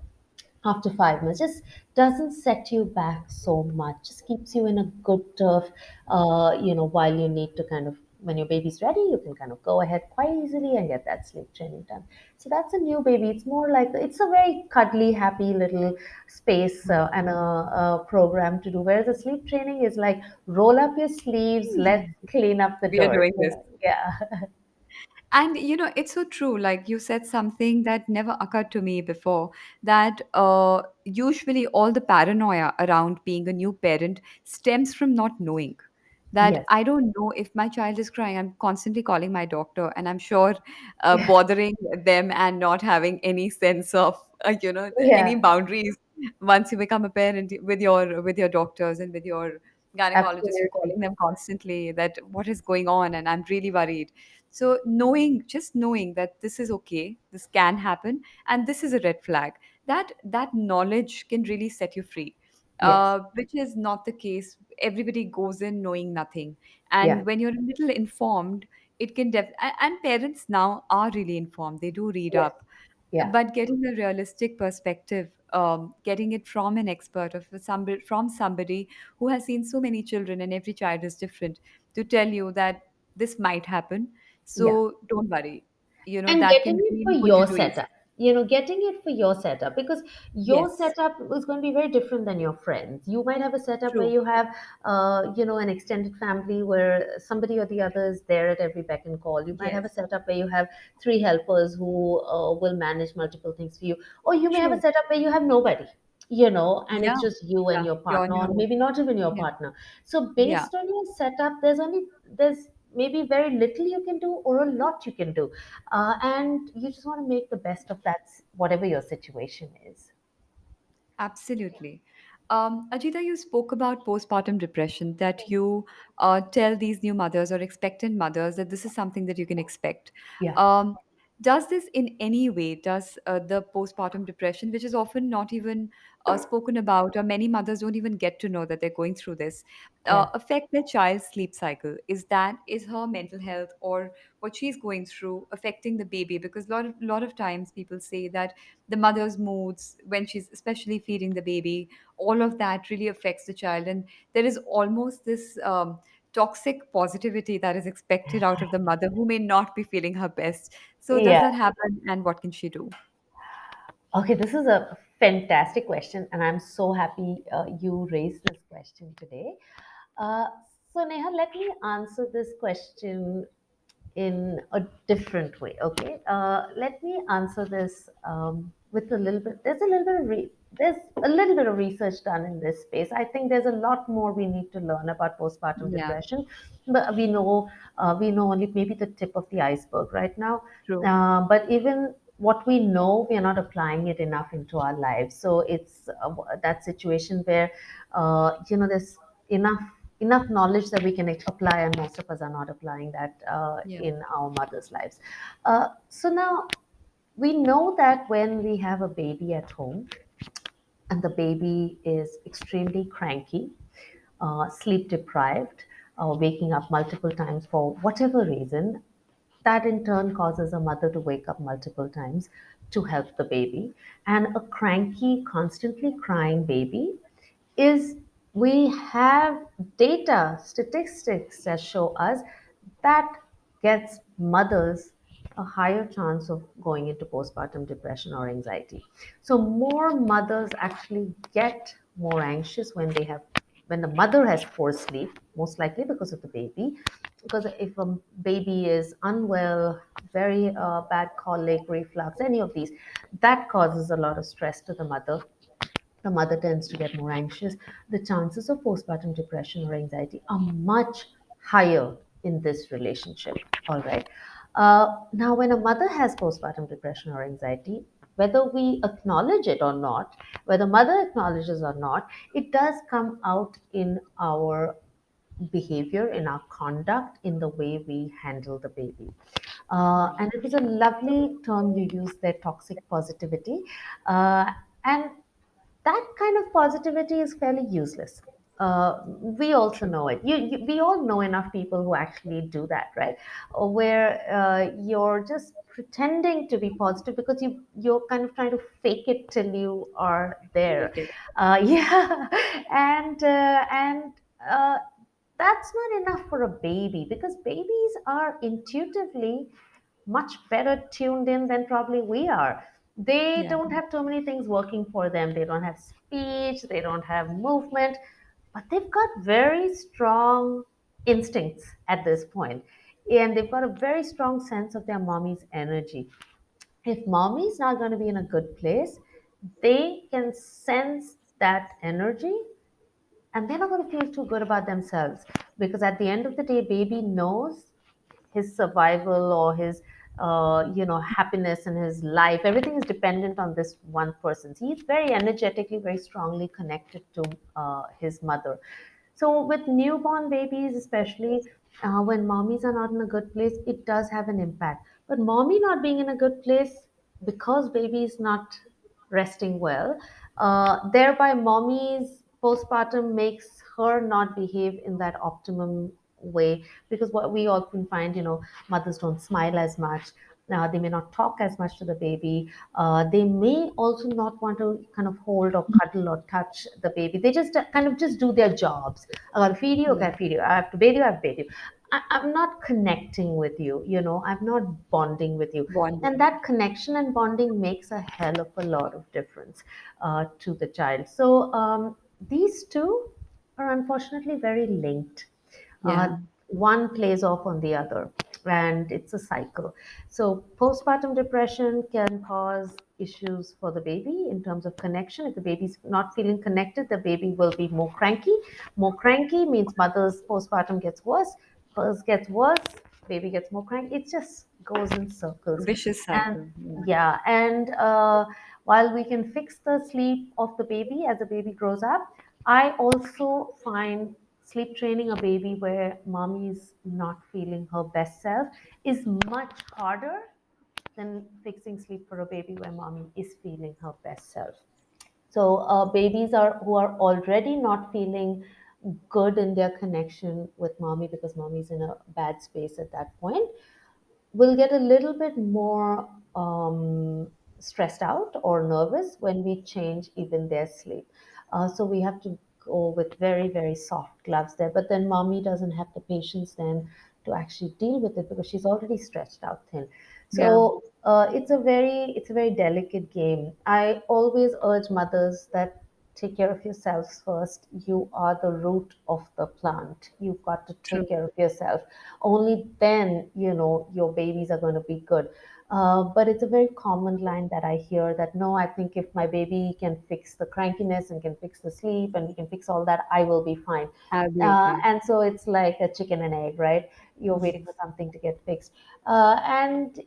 [SPEAKER 2] after 5 months. Just doesn't set you back so much, just keeps you in a good turf, while you need to kind of, when your baby's ready, you can kind of go ahead quite easily and get that sleep training done. So that's a new baby. It's more like, it's a very cuddly, happy little space, and a program to do, whereas the sleep training is like, roll up your sleeves, let's clean up the
[SPEAKER 1] We are
[SPEAKER 2] dirt.
[SPEAKER 1] doing this.
[SPEAKER 2] Yeah.
[SPEAKER 1] And it's so true. Like you said something that never occurred to me before, that usually all the paranoia around being a new parent stems from not knowing. That
[SPEAKER 2] Yes.
[SPEAKER 1] I don't know if my child is crying. I'm constantly calling my doctor, and I'm sure bothering them and not having any sense of any
[SPEAKER 2] Yeah,
[SPEAKER 1] boundaries. Once you become a parent, with your doctors and with your gynecologist, you're
[SPEAKER 2] absolutely.
[SPEAKER 1] calling them constantly that what is going on, and I'm really worried. So just knowing that this is okay, this can happen, and this is a red flag, that knowledge can really set you free.
[SPEAKER 2] Yes.
[SPEAKER 1] Which is not the case. Everybody goes in knowing nothing,
[SPEAKER 2] Yeah.
[SPEAKER 1] and when you're a little informed, it can and parents now are really informed. They do read
[SPEAKER 2] Yes.
[SPEAKER 1] up,
[SPEAKER 2] Yeah.
[SPEAKER 1] but getting a realistic perspective, getting it from an expert, from somebody who has seen so many children, and every child is different, to tell you that this might happen,
[SPEAKER 2] Yeah.
[SPEAKER 1] so don't worry.
[SPEAKER 2] And
[SPEAKER 1] That
[SPEAKER 2] getting
[SPEAKER 1] can
[SPEAKER 2] it for
[SPEAKER 1] really put you
[SPEAKER 2] your
[SPEAKER 1] to ease.
[SPEAKER 2] setup, getting it for your setup, because your
[SPEAKER 1] Yes,
[SPEAKER 2] setup is going to be very different than your friends. You might have a setup where
[SPEAKER 1] true.
[SPEAKER 2] you have, an extended family where somebody or the other is there at every beck and call. You might have a
[SPEAKER 1] Yes,
[SPEAKER 2] setup where you have three helpers who will manage multiple things for you, or you may have a
[SPEAKER 1] true.
[SPEAKER 2] setup where you have nobody, and
[SPEAKER 1] Yeah,
[SPEAKER 2] it's just you and
[SPEAKER 1] yeah.
[SPEAKER 2] your
[SPEAKER 1] You're on
[SPEAKER 2] partner,
[SPEAKER 1] your
[SPEAKER 2] or
[SPEAKER 1] own.
[SPEAKER 2] maybe not even your
[SPEAKER 1] Yeah,
[SPEAKER 2] partner. So
[SPEAKER 1] yeah,
[SPEAKER 2] based on your setup, there's maybe very little you can do or a lot you can do, and you just want to make the best of that, whatever your situation is.
[SPEAKER 1] Absolutely. Ajita, you spoke about postpartum depression, that you tell these new mothers or expectant mothers that this is something that you can expect.
[SPEAKER 2] Yeah,
[SPEAKER 1] Um, does this in any way, does the postpartum depression, which is often not even spoken about, or many mothers don't even get to know that they're going through this,
[SPEAKER 2] yeah,
[SPEAKER 1] affect their child's sleep cycle? Is her mental health or what she's going through affecting the baby? Because lot of times people say that the mother's moods when she's especially feeding the baby, all of that really affects the child, and there is almost this toxic positivity that is expected out of the mother who may not be feeling her best. So does
[SPEAKER 2] yeah.
[SPEAKER 1] that happen, and what can she do?
[SPEAKER 2] Okay, this is a fantastic question, and I'm so happy you raised this question today. Uh, so, Neha, let me answer this question in a different way. Okay, let me answer this with a little bit. There's a little bit of research done in this space. I think there's a lot more we need to learn about postpartum
[SPEAKER 1] Yeah,
[SPEAKER 2] depression, but we know only maybe the tip of the iceberg right now.
[SPEAKER 1] true.
[SPEAKER 2] But even what we know, we are not applying it enough into our lives. So it's that situation where there's enough knowledge that we can apply, and most of us are not applying that
[SPEAKER 1] Yeah,
[SPEAKER 2] in our mothers' lives. So now we know that when we have a baby at home and the baby is extremely cranky, sleep deprived, waking up multiple times for whatever reason, that in turn causes a mother to wake up multiple times to help the baby. And a cranky, constantly crying baby is, we have data, statistics that show us that gets mothers a higher chance of going into postpartum depression or anxiety. So more mothers actually get more anxious when they have, when the mother has poor sleep, most likely because of the baby. Because if a baby is unwell, very bad colic, reflux, any of these, that causes a lot of stress to the mother tends to get more anxious. The chances of postpartum depression or anxiety are much higher in this relationship. All right. Now, when a mother has postpartum depression or anxiety, whether we acknowledge it or not, whether mother acknowledges or not, it does come out in our behavior, in our conduct, in the way we handle the baby. And it was a lovely term you used there, toxic positivity. And that kind of positivity is fairly useless. We also
[SPEAKER 1] true.
[SPEAKER 2] know it. We all know enough people who actually do that, right? Where you're just pretending to be positive because you're kind of trying to fake it till you are there.
[SPEAKER 1] Make it.
[SPEAKER 2] Yeah, and uh, that's not enough for a baby, because babies are intuitively much better tuned in than probably we are. They
[SPEAKER 1] Yeah,
[SPEAKER 2] don't have too many things working for them. They don't have speech, they don't have movement, but they've got very strong instincts at this point. And they've got a very strong sense of their mommy's energy. If mommy's not going to be in a good place, they can sense that energy, and they're not going to feel too good about themselves, because at the end of the day, baby knows his survival or his happiness in his life, everything is dependent on this one person. He's very energetically, very strongly connected to his mother. So with newborn babies especially, when mommies are not in a good place, it does have an impact. But mommy not being in a good place because baby is not resting well, thereby mommy's postpartum makes her not behave in that optimum way. Because what we often find, mothers don't smile as much. They may not talk as much to the baby. They may also not want to kind of hold or cuddle or touch the baby. They just kind of just do their jobs. I got to feed you, okay,
[SPEAKER 1] yeah.
[SPEAKER 2] I feed you. I have to bathe you, I bathe you. I'm not connecting with you, I'm not bonding with you. And
[SPEAKER 1] Bonding.
[SPEAKER 2] that connection and bonding makes a hell of a lot of difference to the child. So these two are unfortunately very linked. uh,
[SPEAKER 1] Yeah.
[SPEAKER 2] One plays off on the other, and it's a cycle. So postpartum depression can cause issues for the baby in terms of connection. If the baby's not feeling connected, the baby will be more cranky. More cranky means mother's postpartum gets worse. first gets worse, baby gets more cranky. It just goes in circles.
[SPEAKER 1] Vicious
[SPEAKER 2] And
[SPEAKER 1] cycle. Yeah.
[SPEAKER 2] yeah, and while we can fix the sleep of the baby as the baby grows up, I also find sleep training a baby where mommy is not feeling her best self is much harder than fixing sleep for a baby where mommy is feeling her best self. So babies are who are already not feeling good in their connection with mommy because mommy's in a bad space at that point will get a little bit more stressed out or nervous when we change even their sleep. So we have to go with very, very soft gloves there. But then mommy doesn't have the patience then to actually deal with it because she's already stretched out thin.
[SPEAKER 1] Yeah.
[SPEAKER 2] So it's a very delicate game. I always urge mothers that take care of yourselves first. You are the root of the plant. You've got to
[SPEAKER 1] True.
[SPEAKER 2] take care of yourself. Only then, your babies are going to be good. But it's a very common line that I hear that no, I think if my baby can fix the crankiness and can fix the sleep and we can fix all that, I will be fine.
[SPEAKER 1] I'll be okay.
[SPEAKER 2] And so it's like a chicken and egg, right? You're waiting
[SPEAKER 1] Mhm.
[SPEAKER 2] for something to get fixed. And,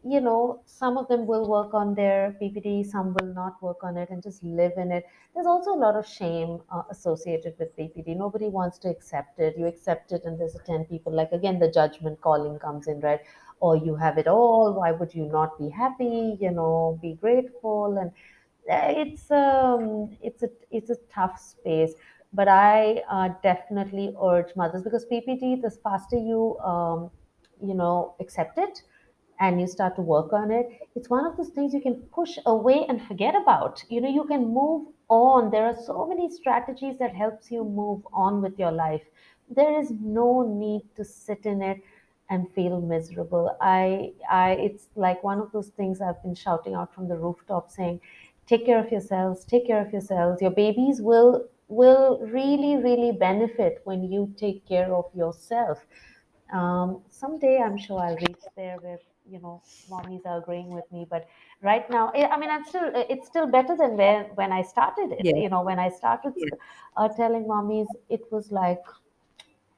[SPEAKER 2] some of them will work on their PPD, some will not work on it and just live in it. There's also a lot of shame associated with PPD. Nobody wants to accept it. You accept it, and there's a 10 people. Like, again, the judgment calling comes in, right? Or you have it all. Why would you not be happy? Be grateful. And it's a tough space. But I definitely urge mothers because PPD, the faster you accept it and you start to work on it, it's one of those things you can push away and forget about. You can move on. There are so many strategies that helps you move on with your life. There is no need to sit in it and feel miserable. I It's like one of those things I've been shouting out from the rooftop saying, take care of yourselves, take care of yourselves. Your babies will really, really benefit when you take care of yourself. Someday I'm sure I'll reach there where mommies are agreeing with me. But right now, I mean, it's still better than when I started it.
[SPEAKER 1] Yes.
[SPEAKER 2] When I started
[SPEAKER 1] Yes.
[SPEAKER 2] telling mommies, it was like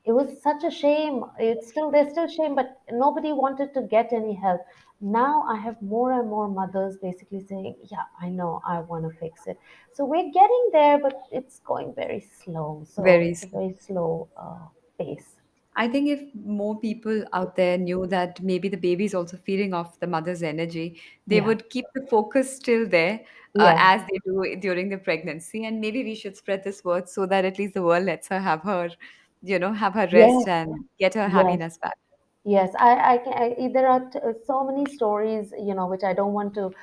[SPEAKER 2] it was such a shame. There's still shame, but nobody wanted to get any help. Now I have more and more mothers basically saying, "Yeah, I know, I want to fix it." So we're getting there, but it's going very slow. So
[SPEAKER 1] Very.
[SPEAKER 2] it's a very slow pace.
[SPEAKER 1] I think if more people out there knew that maybe the baby is also feeding off the mother's energy, they
[SPEAKER 2] Yeah.
[SPEAKER 1] would keep the focus still there
[SPEAKER 2] Yeah.
[SPEAKER 1] as they do during the pregnancy. And maybe we should spread this word so that at least the world lets her have her rest
[SPEAKER 2] Yes.
[SPEAKER 1] and get her
[SPEAKER 2] Yes.
[SPEAKER 1] happiness back.
[SPEAKER 2] Yes, there are so many stories, which I don't want to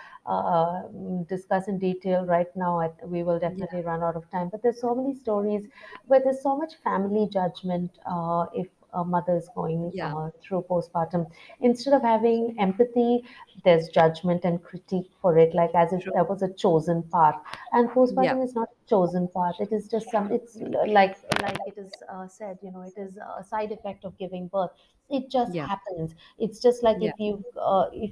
[SPEAKER 2] discuss in detail right now. We will
[SPEAKER 1] Yeah,
[SPEAKER 2] definitely run out of time. But there's so many stories where there's so much family judgment if a mother is going
[SPEAKER 1] yeah,
[SPEAKER 2] through postpartum. Instead of having empathy, there's judgment and critique for it, like as if
[SPEAKER 1] true.
[SPEAKER 2] that was a chosen path. And
[SPEAKER 1] Yeah,
[SPEAKER 2] postpartum is not a chosen path. It is just it's like it is said, it is a side effect of giving birth. It just
[SPEAKER 1] yeah,
[SPEAKER 2] happens. It's just like
[SPEAKER 1] yeah.
[SPEAKER 2] if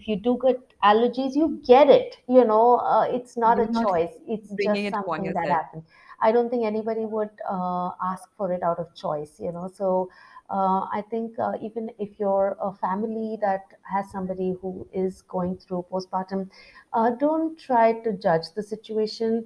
[SPEAKER 2] you do get allergies, you get it. It's not a
[SPEAKER 1] You're not
[SPEAKER 2] choice. It's
[SPEAKER 1] bringing
[SPEAKER 2] just
[SPEAKER 1] it upon
[SPEAKER 2] something that
[SPEAKER 1] yourself.
[SPEAKER 2] happens. I don't think anybody would ask for it out of choice. So I think even if you're a family that has somebody who is going through postpartum, don't try to judge the situation.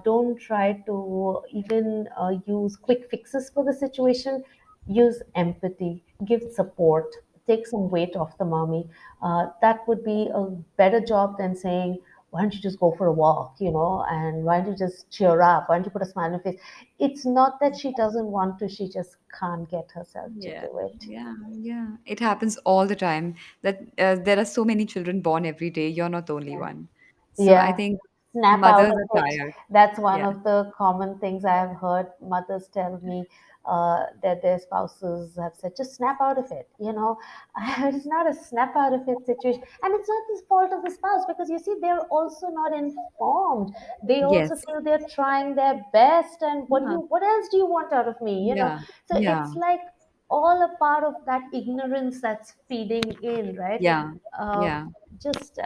[SPEAKER 2] Don't try to even use quick fixes for the situation. Use empathy, give support, take some weight off the mommy. That would be a better job than saying, why don't you just go for a walk, and why don't you just cheer up? Why don't you put a smile on your face? It's not that she doesn't want to, she just can't get herself to
[SPEAKER 1] Yeah,
[SPEAKER 2] do it.
[SPEAKER 1] yeah, yeah. It happens all the time that there are so many children born every day. You're not the only
[SPEAKER 2] Yeah.
[SPEAKER 1] one. So I
[SPEAKER 2] Yeah,
[SPEAKER 1] think
[SPEAKER 2] snap out
[SPEAKER 1] mothers
[SPEAKER 2] of
[SPEAKER 1] are
[SPEAKER 2] it.
[SPEAKER 1] tired.
[SPEAKER 2] That's one
[SPEAKER 1] Yeah.
[SPEAKER 2] of the common things I have heard mothers tell me that their spouses have said, just snap out of it. It's not a snap out of it situation. And it's not the fault of the spouse because you see, they're also not informed. They also
[SPEAKER 1] Yes.
[SPEAKER 2] feel they're trying their best. And
[SPEAKER 1] Yeah.
[SPEAKER 2] what else do you want out of me?
[SPEAKER 1] Yeah.
[SPEAKER 2] So
[SPEAKER 1] Yeah.
[SPEAKER 2] it's like all a part of that ignorance that's feeding in, right?
[SPEAKER 1] Yeah.
[SPEAKER 2] Uh,
[SPEAKER 1] Yeah.
[SPEAKER 2] just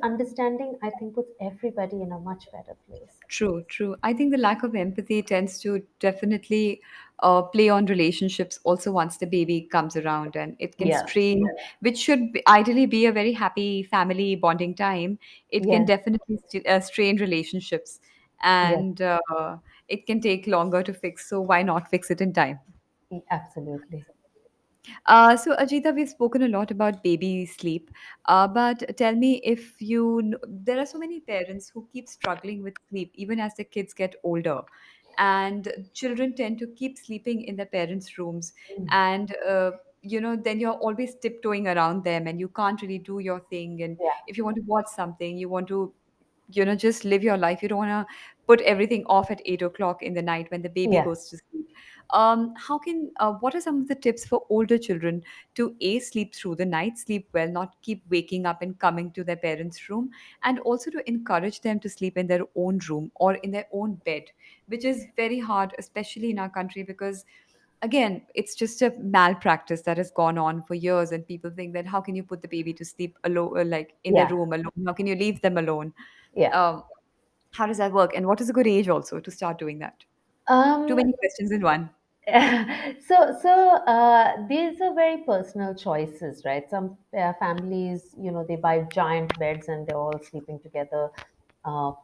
[SPEAKER 2] understanding, I think, puts everybody in a much better place.
[SPEAKER 1] True, true. I think the lack of empathy tends to definitely play on relationships also once the baby comes around, and it can
[SPEAKER 2] Yeah.
[SPEAKER 1] strain, which should ideally be a very happy family bonding time. It can
[SPEAKER 2] Yes.
[SPEAKER 1] definitely strain relationships,
[SPEAKER 2] Yes.
[SPEAKER 1] and it can take longer to fix. So why not fix it in time?
[SPEAKER 2] Absolutely.
[SPEAKER 1] So, Ajita, we've spoken a lot about baby sleep, but tell me if there are so many parents who keep struggling with sleep even as the kids get older, and children tend to keep sleeping in their parents' rooms,
[SPEAKER 2] Mm.
[SPEAKER 1] and then you're always tiptoeing around them, and you can't really do your thing. And
[SPEAKER 2] Yeah.
[SPEAKER 1] if you want to watch something, you want to just live your life. You don't want to put everything off at 8 o'clock in the night when the baby
[SPEAKER 2] Yeah.
[SPEAKER 1] goes to sleep. What are some of the tips for older children to sleep through the night, sleep well, not keep waking up and coming to their parents' room, and also to encourage them to sleep in their own room or in their own bed, which is very hard, especially in our country, because again, it's just a malpractice that has gone on for years, and people think that how can you put the baby to sleep alone, like in their
[SPEAKER 2] Yeah.
[SPEAKER 1] room alone? How can you leave them alone?
[SPEAKER 2] Yeah.
[SPEAKER 1] Um, how does that work? And what is a good age also to start doing that? Too
[SPEAKER 2] Um,
[SPEAKER 1] many questions in one.
[SPEAKER 2] these are very personal choices, right? Some families, they buy giant beds and they're all sleeping together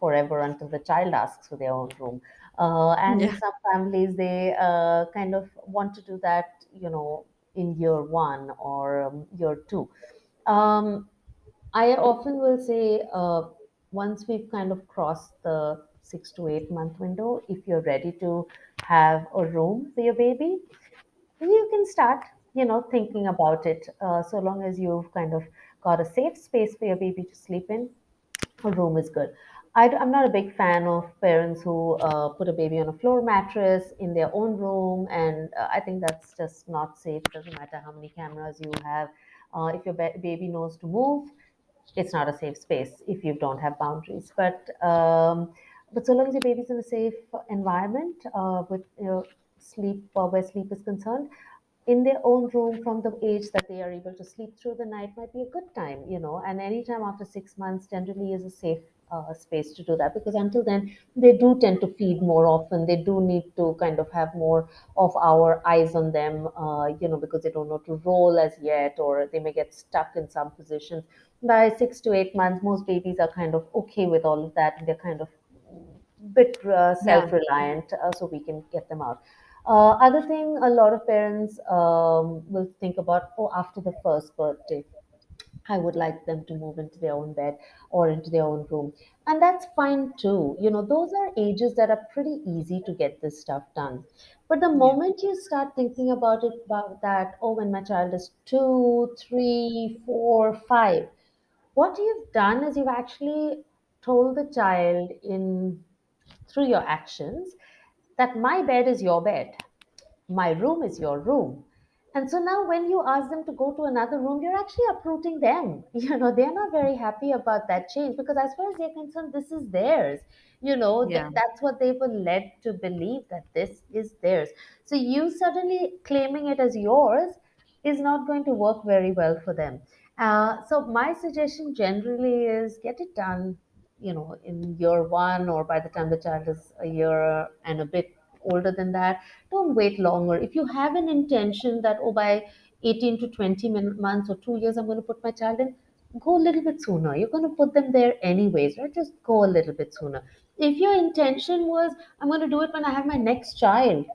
[SPEAKER 2] forever until the child asks for their own room. And
[SPEAKER 1] Yeah.
[SPEAKER 2] some families, they kind of want to do that, in year one or year two. Um, I often will say, once we've kind of crossed the 6 to 8 month window, if you're ready to have a room for your baby, you can start, thinking about it. So long as you've kind of got a safe space for your baby to sleep in, a room is good. I'm not a big fan of parents who put a baby on a floor mattress in their own room, and I think that's just not safe. Doesn't matter how many cameras you have. If your baby knows to move, it's not a safe space if you don't have boundaries. But so long as your baby's in a safe environment with sleep, where sleep is concerned, in their own room from the age that they are able to sleep through the night might be a good time, and anytime after 6 months generally is a safe space to do that, because until then they do tend to feed more often. They do need to kind of have more of our eyes on them, because they don't know to roll as yet, or they may get stuck in some positions. By 6 to 8 months, most babies are kind of okay with all of that, and they're kind of bit
[SPEAKER 1] Yeah.
[SPEAKER 2] self-reliant, so we can get them out. Other thing, a lot of parents will think about, oh, after the first birthday, I would like them to move into their own bed or into their own room. And that's fine too. Those are ages that are pretty easy to get this stuff done. But the
[SPEAKER 1] Yeah.
[SPEAKER 2] moment you start thinking about it, about that, oh, when my child is 2, 3, 4, 5, what you've done is you've actually told the child in through your actions that my bed is your bed, my room is your room. And so now when you ask them to go to another room, you're actually uprooting them. They're not very happy about that change, because as far as they're concerned, this is theirs.
[SPEAKER 1] Yeah.
[SPEAKER 2] That's what they were led to believe, that this is theirs. So you suddenly claiming it as yours is not going to work very well for them. So my suggestion generally is get it done, in year one, or by the time the child is a year and a bit older than that. Don't wait longer. If you have an intention that, oh, by 18 to 20 months or 2 years, I'm going to put my child in, go a little bit sooner. You're going to put them there anyways, right? Just go a little bit sooner. If your intention was, I'm going to do it when I have my next child,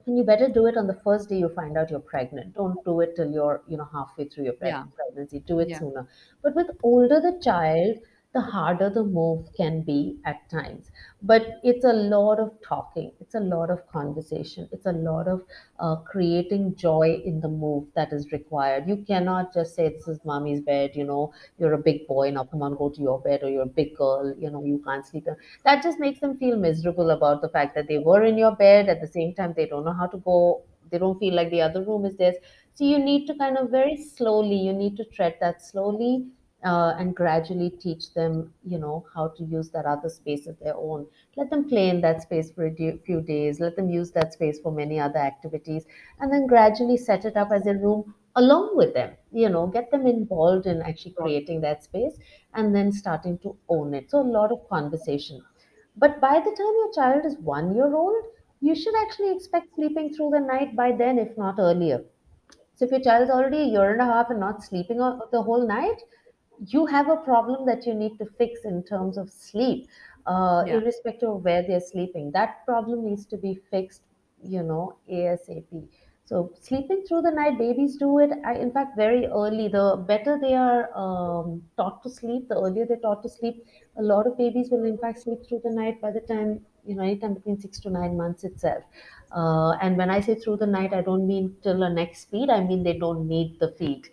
[SPEAKER 2] and you better do it on the first day you find out you're pregnant. Don't do it till you're, halfway through your
[SPEAKER 1] Yeah.
[SPEAKER 2] pregnancy. Do it
[SPEAKER 1] Yeah.
[SPEAKER 2] sooner. But with older the child, the harder the move can be at times. But it's a lot of talking. It's a lot of conversation. It's a lot of creating joy in the move that is required. You cannot just say, this is mommy's bed, you're a big boy, now come on, go to your bed, or you're a big girl, you can't sleep. That just makes them feel miserable about the fact that they were in your bed. At the same time, they don't know how to go. They don't feel like the other room is theirs. So you need to kind of very slowly, you need to tread that slowly, and gradually teach them, how to use that other space as their own. Let them play in that space for a few days. Let them use that space for many other activities, and then gradually set it up as a room along with them. Get them involved in actually creating that space, and then starting to own it. So a lot of conversation. But by the time your child is 1 year old, you should actually expect sleeping through the night by then, if not earlier. So if your child is already a year and a half and not sleeping the whole night, you have a problem that you need to fix in terms of sleep,
[SPEAKER 1] Yeah.
[SPEAKER 2] irrespective of where they're sleeping. That problem needs to be fixed, ASAP. So sleeping through the night, babies do it. In fact, very early. The better they are taught to sleep, the earlier they're taught to sleep. A lot of babies will in fact sleep through the night by the time, anytime between 6 to 9 months itself. And when I say through the night, I don't mean till the next feed. I mean they don't need the feed,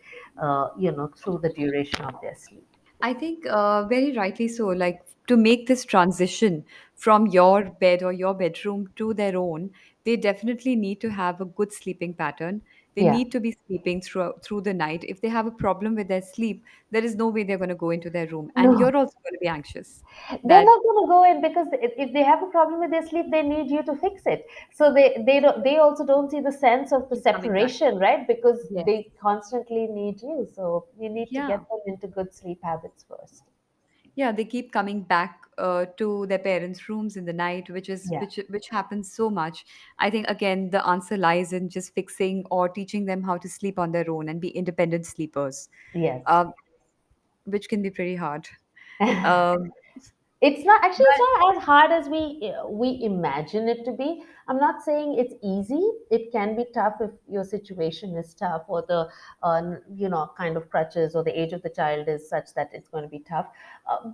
[SPEAKER 2] through the duration of their sleep.
[SPEAKER 1] I think very rightly so. Like to make this transition from your bed or your bedroom to their own, they definitely need to have a good sleeping pattern. They
[SPEAKER 2] Yeah.
[SPEAKER 1] need to be sleeping through the night. If they have a problem with their sleep, there is no way they're going to go into their room, and
[SPEAKER 2] No,
[SPEAKER 1] you're also going to be anxious
[SPEAKER 2] they're
[SPEAKER 1] that
[SPEAKER 2] not going to go in because if they have a problem with their sleep, they need you to fix it. So they also don't see the sense of the
[SPEAKER 1] keep coming back.
[SPEAKER 2] separation, right? Because
[SPEAKER 1] Yes.
[SPEAKER 2] they constantly need you. So you need to
[SPEAKER 1] Yeah.
[SPEAKER 2] get them into good sleep habits first.
[SPEAKER 1] Yeah, they keep coming back to their parents' rooms in the night,
[SPEAKER 2] Yeah.
[SPEAKER 1] which happens so much. I think again the answer lies in just fixing or teaching them how to sleep on their own and be independent sleepers,
[SPEAKER 2] Yes.
[SPEAKER 1] um, which can be pretty hard. Um,
[SPEAKER 2] It's not actually, it's
[SPEAKER 1] but
[SPEAKER 2] not as hard as we imagine it to be. I'm not saying it's easy. It can be tough if your situation is tough, or the kind of crutches or the age of the child is such that it's going to be tough.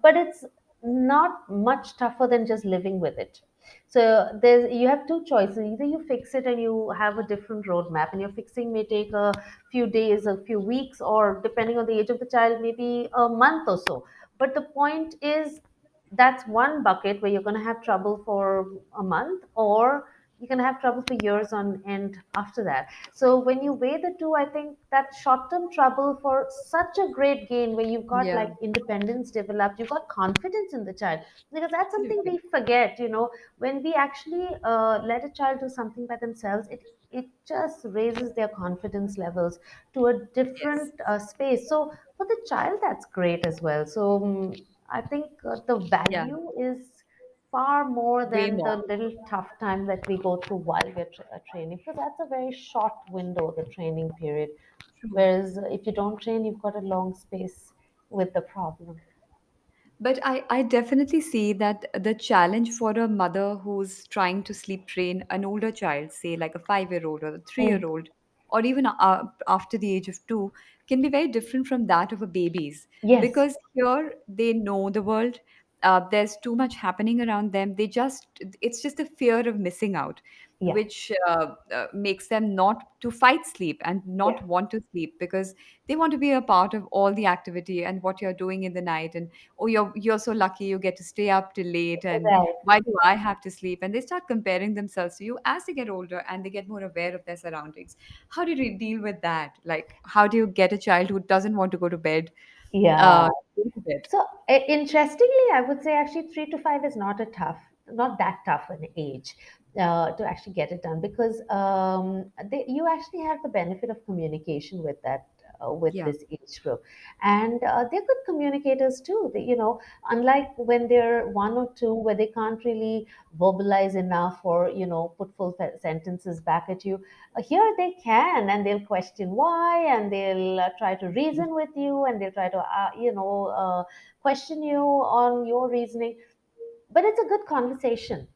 [SPEAKER 2] But it's not much tougher than just living with it. So there's you have two choices. Either you fix it and you have a different roadmap, and your fixing may take a few days, a few weeks, or depending on the age of the child, maybe a month or so. But the point is, that's one bucket where you're going to have trouble for a month, or you're going to have trouble for years on end after that. So when you weigh the two, I think that short term trouble for such a great gain, where you've got
[SPEAKER 1] yeah,
[SPEAKER 2] like independence developed, you've got confidence in the child, because that's something
[SPEAKER 1] absolutely.
[SPEAKER 2] we forget. When we actually let a child do something by themselves, it just raises their confidence levels to a
[SPEAKER 1] Yes.
[SPEAKER 2] different space. So for the child, that's great as well. So I think the
[SPEAKER 1] Yeah,
[SPEAKER 2] value is far more
[SPEAKER 1] way
[SPEAKER 2] than
[SPEAKER 1] more.
[SPEAKER 2] the little tough time that we go through while we're training, because that's a very short window, the training period.
[SPEAKER 1] True.
[SPEAKER 2] Whereas if you don't train, you've got a long space with the problem.
[SPEAKER 1] But I definitely see that the challenge for a mother who's trying to sleep train an older child, say like a 5 year old or a 3 year
[SPEAKER 2] Mm.
[SPEAKER 1] old, or even after the age of two, can be very different from that of a baby's.
[SPEAKER 2] Yes.
[SPEAKER 1] Because here they know the world, there's too much happening around them. It's just a fear of missing out,
[SPEAKER 2] Yeah.
[SPEAKER 1] which makes them not to fight sleep and
[SPEAKER 2] Yeah.
[SPEAKER 1] not want to sleep because they want to be a part of all the activity and what you're doing in the night. And oh, you're so lucky you get to stay up till late, and
[SPEAKER 2] Right.
[SPEAKER 1] why do I have to sleep? And they start comparing themselves to you as they get older and they get more aware of their surroundings. How do you deal with that? Like, how do you get a child who doesn't want to go to bed
[SPEAKER 2] Yeah.
[SPEAKER 1] go to bed?
[SPEAKER 2] So interestingly, I would say actually 3 to 5 is not that tough an age to actually get it done, because you actually have the benefit of communication with that. With
[SPEAKER 1] Yeah,
[SPEAKER 2] this age group, and they're good communicators too. Unlike when they're 1 or 2, where they can't really verbalize enough or put full sentences back at you, here they can, and they'll question why, and they'll try to reason with you, and they'll try to question you on your reasoning. But it's a good conversation.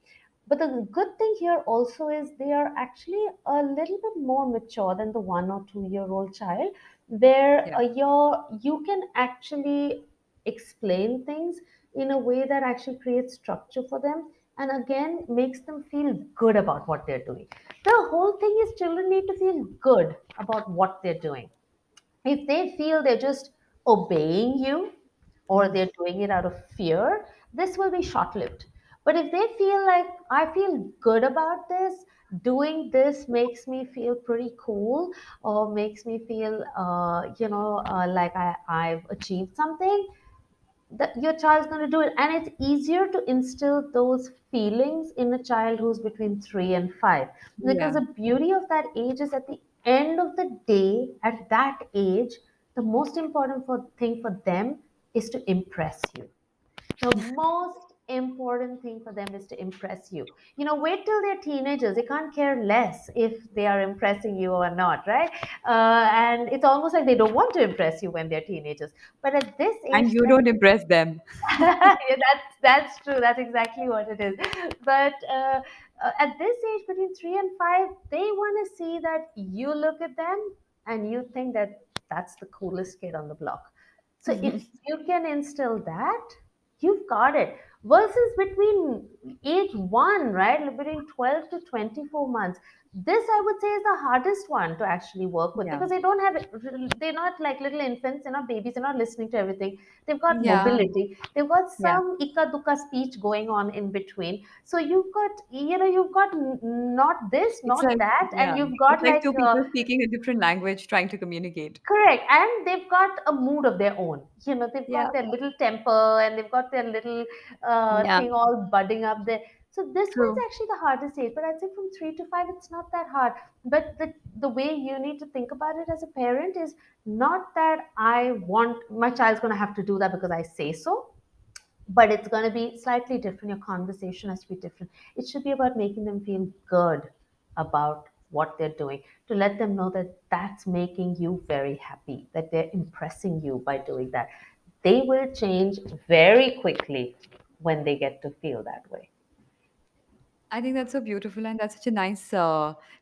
[SPEAKER 2] But the good thing here also is they are actually a little bit more mature than the 1 or 2 year old child, where
[SPEAKER 1] yeah,
[SPEAKER 2] you can actually explain things in a way that actually creates structure for them, and again makes them feel good about what they're doing. The whole thing is children need to feel good about what they're doing. If they feel they're just obeying you, or
[SPEAKER 1] mm,
[SPEAKER 2] they're doing it out of fear, this will be short lived. But if they feel like, I feel good about this, doing this makes me feel pretty cool, or makes me feel like I've achieved something, that your child's going to do it. And it's easier to instill those feelings in a child who's between 3 and 5, because
[SPEAKER 1] yeah,
[SPEAKER 2] the beauty of that age is, at the end of the day, at that age, the most important thing for them is to impress you. The most important thing for them is to impress you. Wait till they're teenagers. They can't care less if they are impressing you or not, right? And it's almost like they don't want to impress you when they're teenagers. But at this age,
[SPEAKER 1] And you don't impress them.
[SPEAKER 2] yeah, that's true. That's exactly what it is. But at this age, between 3 and 5, they want to see that you look at them and you think that that's the coolest kid on the block. So if you can instill that, you've got it. Versus between age one, right, between 12 to 24 months, this I would say is the hardest one to actually work with,
[SPEAKER 1] Yeah.
[SPEAKER 2] because they're not like little infants, they're not babies, they're not listening to everything. They've got
[SPEAKER 1] Yeah.
[SPEAKER 2] mobility, they've got
[SPEAKER 1] Yeah.
[SPEAKER 2] some ika duka speech going on in between. So you've got not this,
[SPEAKER 1] It's
[SPEAKER 2] not
[SPEAKER 1] like,
[SPEAKER 2] that, and
[SPEAKER 1] yeah,
[SPEAKER 2] you've
[SPEAKER 1] it's
[SPEAKER 2] got
[SPEAKER 1] like
[SPEAKER 2] like
[SPEAKER 1] two people speaking a different language trying to communicate.
[SPEAKER 2] correct, and they've got a mood of their own. They've
[SPEAKER 1] Yeah.
[SPEAKER 2] got their little temper, and they've got their little
[SPEAKER 1] Yeah.
[SPEAKER 2] thing all budding up there. So this one's
[SPEAKER 1] True.
[SPEAKER 2] actually the hardest age, but I'd say from 3 to 5, it's not that hard. But the way you need to think about it as a parent is not that I want my child's going to have to do that because I say so, but it's going to be slightly different. Your conversation has to be different. It should be about making them feel good about what they're doing, to let them know that that's making you very happy, that they're impressing you by doing that. They will change very quickly when they get to feel that way.
[SPEAKER 1] I think that's so beautiful, and that's such a nice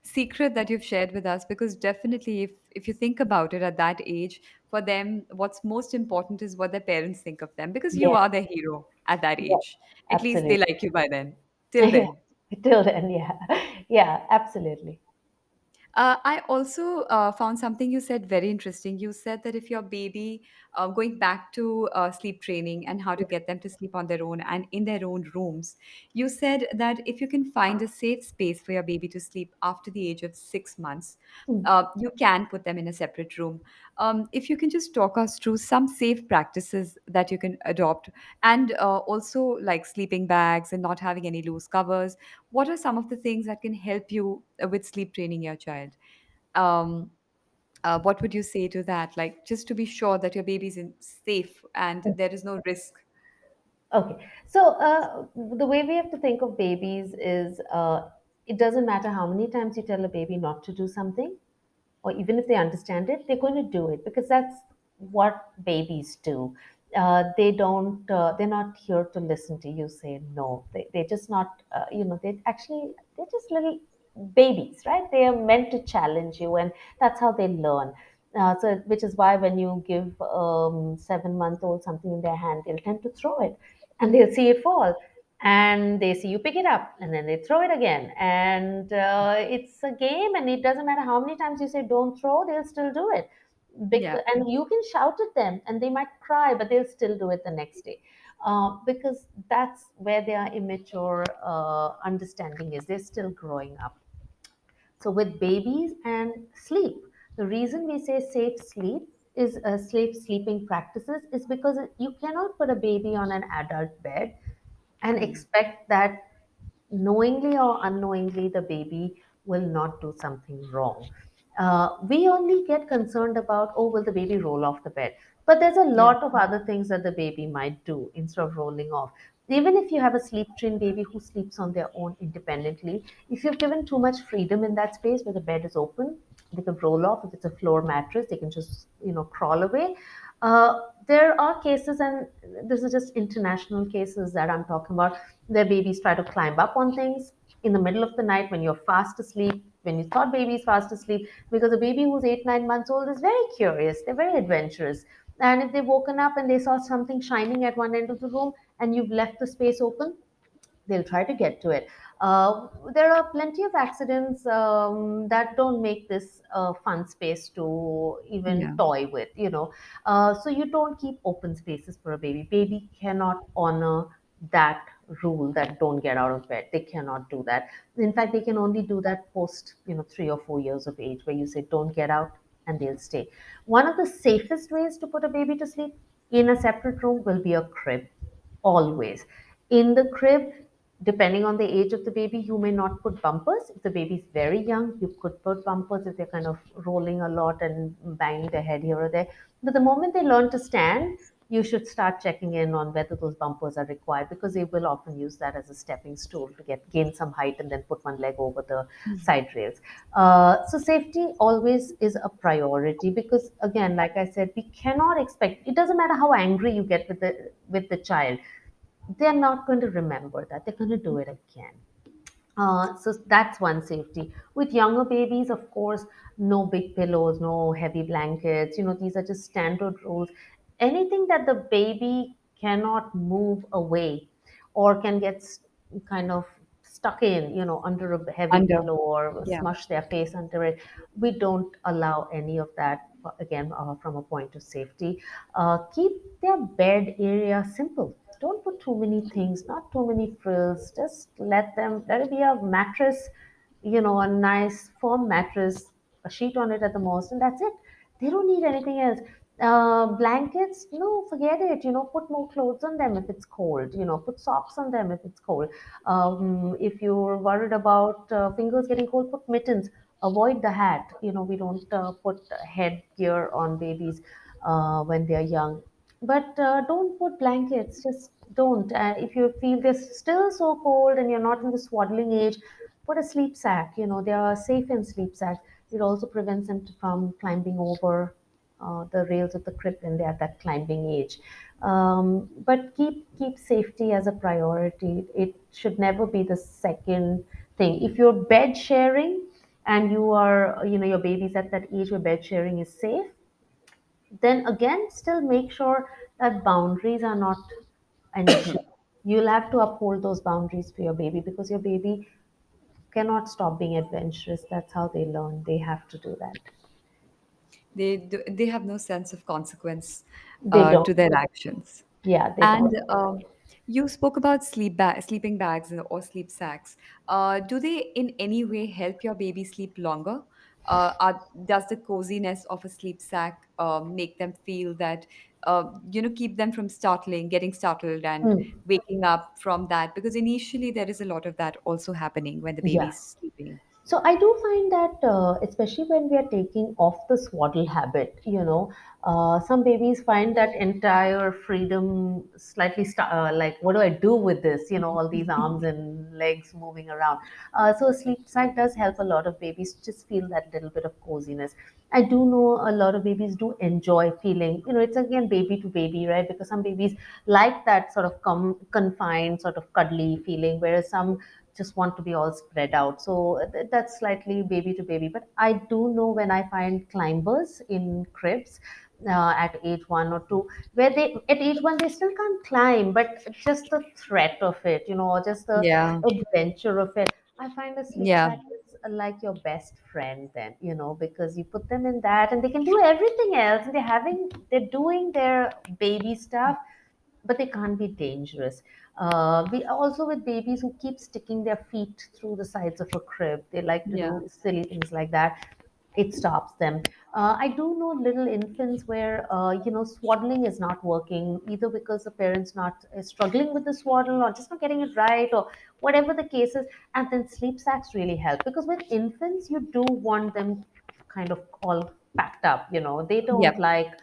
[SPEAKER 1] secret that you've shared with us. Because definitely, if you think about it, at that age, for them, what's most important is what their parents think of them. Because you
[SPEAKER 2] Yes,
[SPEAKER 1] are their hero at that
[SPEAKER 2] yes,
[SPEAKER 1] age. At least they
[SPEAKER 2] absolutely.
[SPEAKER 1] like you by then. Till
[SPEAKER 2] Yeah,
[SPEAKER 1] then.
[SPEAKER 2] till then, yeah, yeah, absolutely.
[SPEAKER 1] I also found something you said very interesting. You said that if your baby, going back to sleep training and how to get them to sleep on their own and in their own rooms, you said that if you can find a safe space for your baby to sleep after the age of 6 months,
[SPEAKER 2] Mm.
[SPEAKER 1] you can put them in a separate room. If you can just talk us through some safe practices that you can adopt, and also like sleeping bags and not having any loose covers, what are some of the things that can help you with sleep training your child? um, what would you say to that, like just to be sure that your baby's safe and there is no risk?
[SPEAKER 2] Okay, so the way we have to think of babies is it doesn't matter how many times you tell a baby not to do something, or even if they understand it, they're going to do it because that's what babies do. They don't. They're not here to listen to you say no. They're just not. They're just little babies, right? They are meant to challenge you, and that's how they learn. Which is why when you give 7-month-old something in their hand, they'll tend to throw it, and they'll see it fall, and they see you pick it up, and then they throw it again, and it's a game, and it doesn't matter how many times you say don't throw, they'll still do it.
[SPEAKER 1] Yeah.
[SPEAKER 2] And you can shout at them and they might cry, but they'll still do it the next day, because that's where their immature understanding is. They're still growing up. So with babies and sleep, the reason we say safe sleep is safe sleeping practices is because you cannot put a baby on an adult bed and
[SPEAKER 1] Hmm.
[SPEAKER 2] expect that knowingly or unknowingly the baby will not do something wrong. We only get concerned about, oh, will the baby roll off the bed? But there's a
[SPEAKER 1] Yeah.
[SPEAKER 2] lot of other things that the baby might do instead of rolling off. Even if you have a sleep trained baby who sleeps on their own independently, if you've given too much freedom in that space where the bed is open, they can roll off. If it's a floor mattress, they can just crawl away. There are cases, and this is just international cases that I'm talking about, where babies try to climb up on things in the middle of the night when you're fast asleep, when you thought baby is fast asleep, because a baby who's 8, 9 months old is very curious, they're very adventurous. And if they've woken up and they saw something shining at one end of the room and you've left the space open, they'll try to get to it. There are plenty of accidents that don't make this a fun space to even
[SPEAKER 1] Yeah.
[SPEAKER 2] toy with, So you don't keep open spaces for a baby. Baby cannot honor that rule that don't get out of bed. They cannot do that. In fact, they can only do that post, 3 or 4 years of age, where you say, don't get out, and they'll stay. One of the safest ways to put a baby to sleep in a separate room will be a crib, always. In the crib, depending on the age of the baby, you may not put bumpers. If the baby is very young, you could put bumpers if they're kind of rolling a lot and banging their head here or there. But the moment they learn to stand, you should start checking in on whether those bumpers are required, because they will often use that as a stepping stool to get gain some height and then put one leg over the side rails. So safety always is a priority, because again, like I said, we cannot expect. It doesn't matter how angry you get with the child, they're not going to remember that. They're going to do it again. So that's one safety. With younger babies, of course, no big pillows, no heavy blankets. These are just standard rules. Anything that the baby cannot move away or can get kind of stuck in, under a heavy
[SPEAKER 1] Under.
[SPEAKER 2] pillow or
[SPEAKER 1] Yeah.
[SPEAKER 2] smush their face under it, we don't allow any of that. Again, from a point of safety, keep their bed area simple. Don't put too many things, not too many frills. Just let it be a mattress, a nice firm mattress, a sheet on it at the most, and that's it. They don't need anything else. Blankets, no, forget it. Put more clothes on them if it's cold. Put socks on them if it's cold. If you're worried about fingers getting cold, put mittens. Avoid the hat. We don't put headgear on babies when they're young. But don't put blankets. Just don't. If you feel they're still so cold and you're not in the swaddling age, put a sleep sack. They are safe in sleep sacks. It also prevents them from climbing over the rails of the crib when they're at that climbing age. But keep safety as a priority. It should never be the second thing. If you're bed sharing and your baby's at that age where bed sharing is safe, then again, still make sure that boundaries are not an issue. You'll have to uphold those boundaries for your baby, because your baby cannot stop being adventurous. That's how they learn. They have to do that.
[SPEAKER 1] They have no sense of consequence
[SPEAKER 2] They don't.
[SPEAKER 1] to their actions.
[SPEAKER 2] Yeah, they
[SPEAKER 1] And
[SPEAKER 2] don't.
[SPEAKER 1] you spoke about sleeping bags or sleep sacks. Do they in any way help your baby sleep longer? Does the coziness of a sleep sack make them feel that, keep them from getting startled and
[SPEAKER 2] Mm,
[SPEAKER 1] waking up from that? Because initially there is a lot of that also happening when the
[SPEAKER 2] yeah.
[SPEAKER 1] baby's sleeping.
[SPEAKER 2] So I do find that, especially when we are taking off the swaddle habit, some babies find that entire freedom slightly like, what do I do with this? All these arms and legs moving around. So a sleep sack does help a lot of babies just feel that little bit of coziness. I do know a lot of babies do enjoy feeling, it's again baby to baby, right? Because some babies like that sort of confined, sort of cuddly feeling, whereas some just want to be all spread out. So that's slightly baby to baby. But I do know when I find climbers in cribs at age 1 or 2, where they at age 1 they still can't climb, but just the threat of it, or just the
[SPEAKER 1] Yeah,
[SPEAKER 2] adventure of it. I find a sleep
[SPEAKER 1] yeah,
[SPEAKER 2] sack is like your best friend then, because you put them in that and they can do everything else, and they're doing their baby stuff, but they can't be dangerous. We also, with babies who keep sticking their feet through the sides of a crib, they like to
[SPEAKER 1] yeah,
[SPEAKER 2] do silly things like that. It stops them. I do know little infants where swaddling is not working, either because the parents not struggling with the swaddle or just not getting it right, or whatever the case is. And then sleep sacks really help, because with infants you do want them kind of all packed up. They don't
[SPEAKER 1] yep.
[SPEAKER 2] like,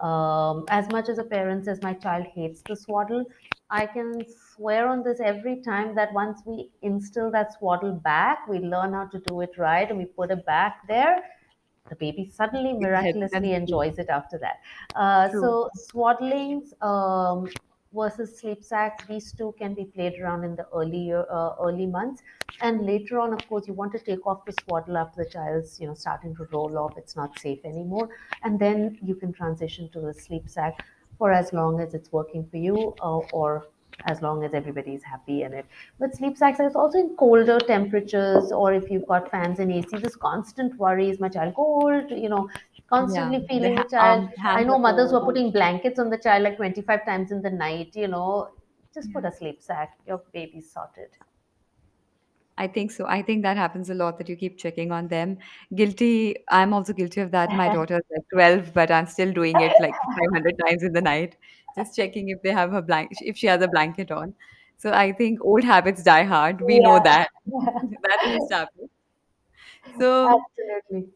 [SPEAKER 2] as much as a parent says my child hates the swaddle, I can swear on this every time that once we instill that swaddle back, we learn how to do it right and we put it back there, the baby suddenly
[SPEAKER 1] It helps them
[SPEAKER 2] miraculously
[SPEAKER 1] sleep.
[SPEAKER 2] enjoys it after that.
[SPEAKER 1] True.
[SPEAKER 2] So swaddlings versus sleep sack, these two can be played around in the early months, and later on, of course, you want to take off the swaddle after the child's starting to roll off. It's not safe anymore, and then you can transition to the sleep sack for as long as it's working for you, or as long as everybody is happy in it. But sleep sacks is also in colder temperatures, or if you've got fans and AC, this constant worry, is my child cold?
[SPEAKER 1] Yeah,
[SPEAKER 2] Constantly
[SPEAKER 1] the
[SPEAKER 2] feeling the child. I
[SPEAKER 1] hands
[SPEAKER 2] know
[SPEAKER 1] are
[SPEAKER 2] mothers who
[SPEAKER 1] cold.
[SPEAKER 2] are putting blankets on the child like 25 times in the night. Just
[SPEAKER 1] Yeah.
[SPEAKER 2] put a sleep sack. Your baby's sorted.
[SPEAKER 1] I think so. I think that happens a lot that you keep checking on them. Guilty. I'm also guilty of that. My daughter's like 12, but I'm still doing it like 500 times in the night, just checking if they have if she has a blanket on. So I think old habits die hard. We know
[SPEAKER 2] Yeah,
[SPEAKER 1] that. That is established. So
[SPEAKER 2] absolutely.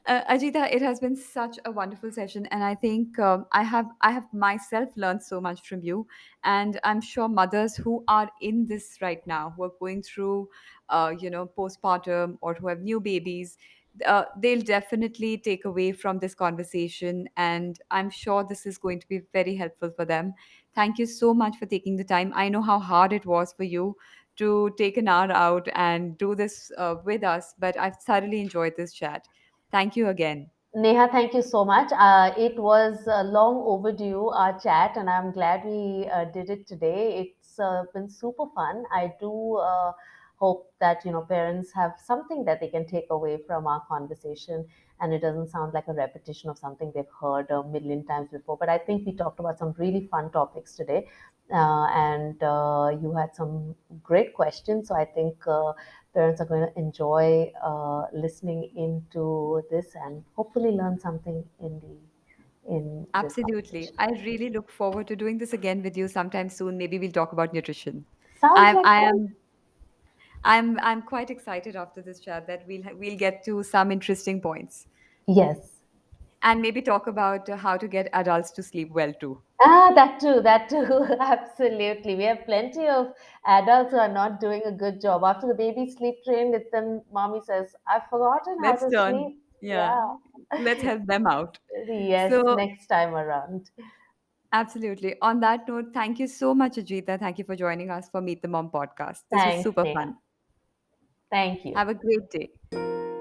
[SPEAKER 1] Ajita, it has been such a wonderful session, and I think I have myself learned so much from you, and I'm sure mothers who are in this right now, who are going through, postpartum or who have new babies, they'll definitely take away from this conversation, and I'm sure this is going to be very helpful for them. Thank you so much for taking the time. I know how hard it was for you to take an hour out and do this with us, but I've thoroughly enjoyed this chat. Thank you again.
[SPEAKER 2] Neha, thank you so much. It was long overdue, our chat, and I'm glad we did it today. It's been super fun. I do hope that parents have something that they can take away from our conversation, and it doesn't sound like a repetition of something they've heard a million times before. But I think we talked about some really fun topics today, and you had some great questions. So I think. Parents are going to enjoy listening into this and hopefully learn something in this
[SPEAKER 1] Absolutely.
[SPEAKER 2] conversation.
[SPEAKER 1] I really look forward to doing this again with you sometime soon. Maybe we'll talk about nutrition.
[SPEAKER 2] Sounds
[SPEAKER 1] I'm
[SPEAKER 2] like
[SPEAKER 1] I
[SPEAKER 2] fun.
[SPEAKER 1] am I'm quite excited after this chat that we'll get to some interesting points
[SPEAKER 2] Yes.
[SPEAKER 1] and maybe talk about how to get adults to sleep well too.
[SPEAKER 2] That too, that too. Absolutely. We have plenty of adults who are not doing a good job. After the baby sleep trained, it's then mommy says, I've forgotten how
[SPEAKER 1] Let's
[SPEAKER 2] to
[SPEAKER 1] turn,
[SPEAKER 2] sleep.
[SPEAKER 1] yeah,
[SPEAKER 2] Yeah.
[SPEAKER 1] let's help them out.
[SPEAKER 2] Yes,
[SPEAKER 1] So,
[SPEAKER 2] next time around.
[SPEAKER 1] absolutely. On that note, thank you so much, Ajita. Thank you for joining us for Meet the Mom podcast. This was
[SPEAKER 2] Thanks,
[SPEAKER 1] super
[SPEAKER 2] Neha.
[SPEAKER 1] fun.
[SPEAKER 2] Thank you.
[SPEAKER 1] Have a great day.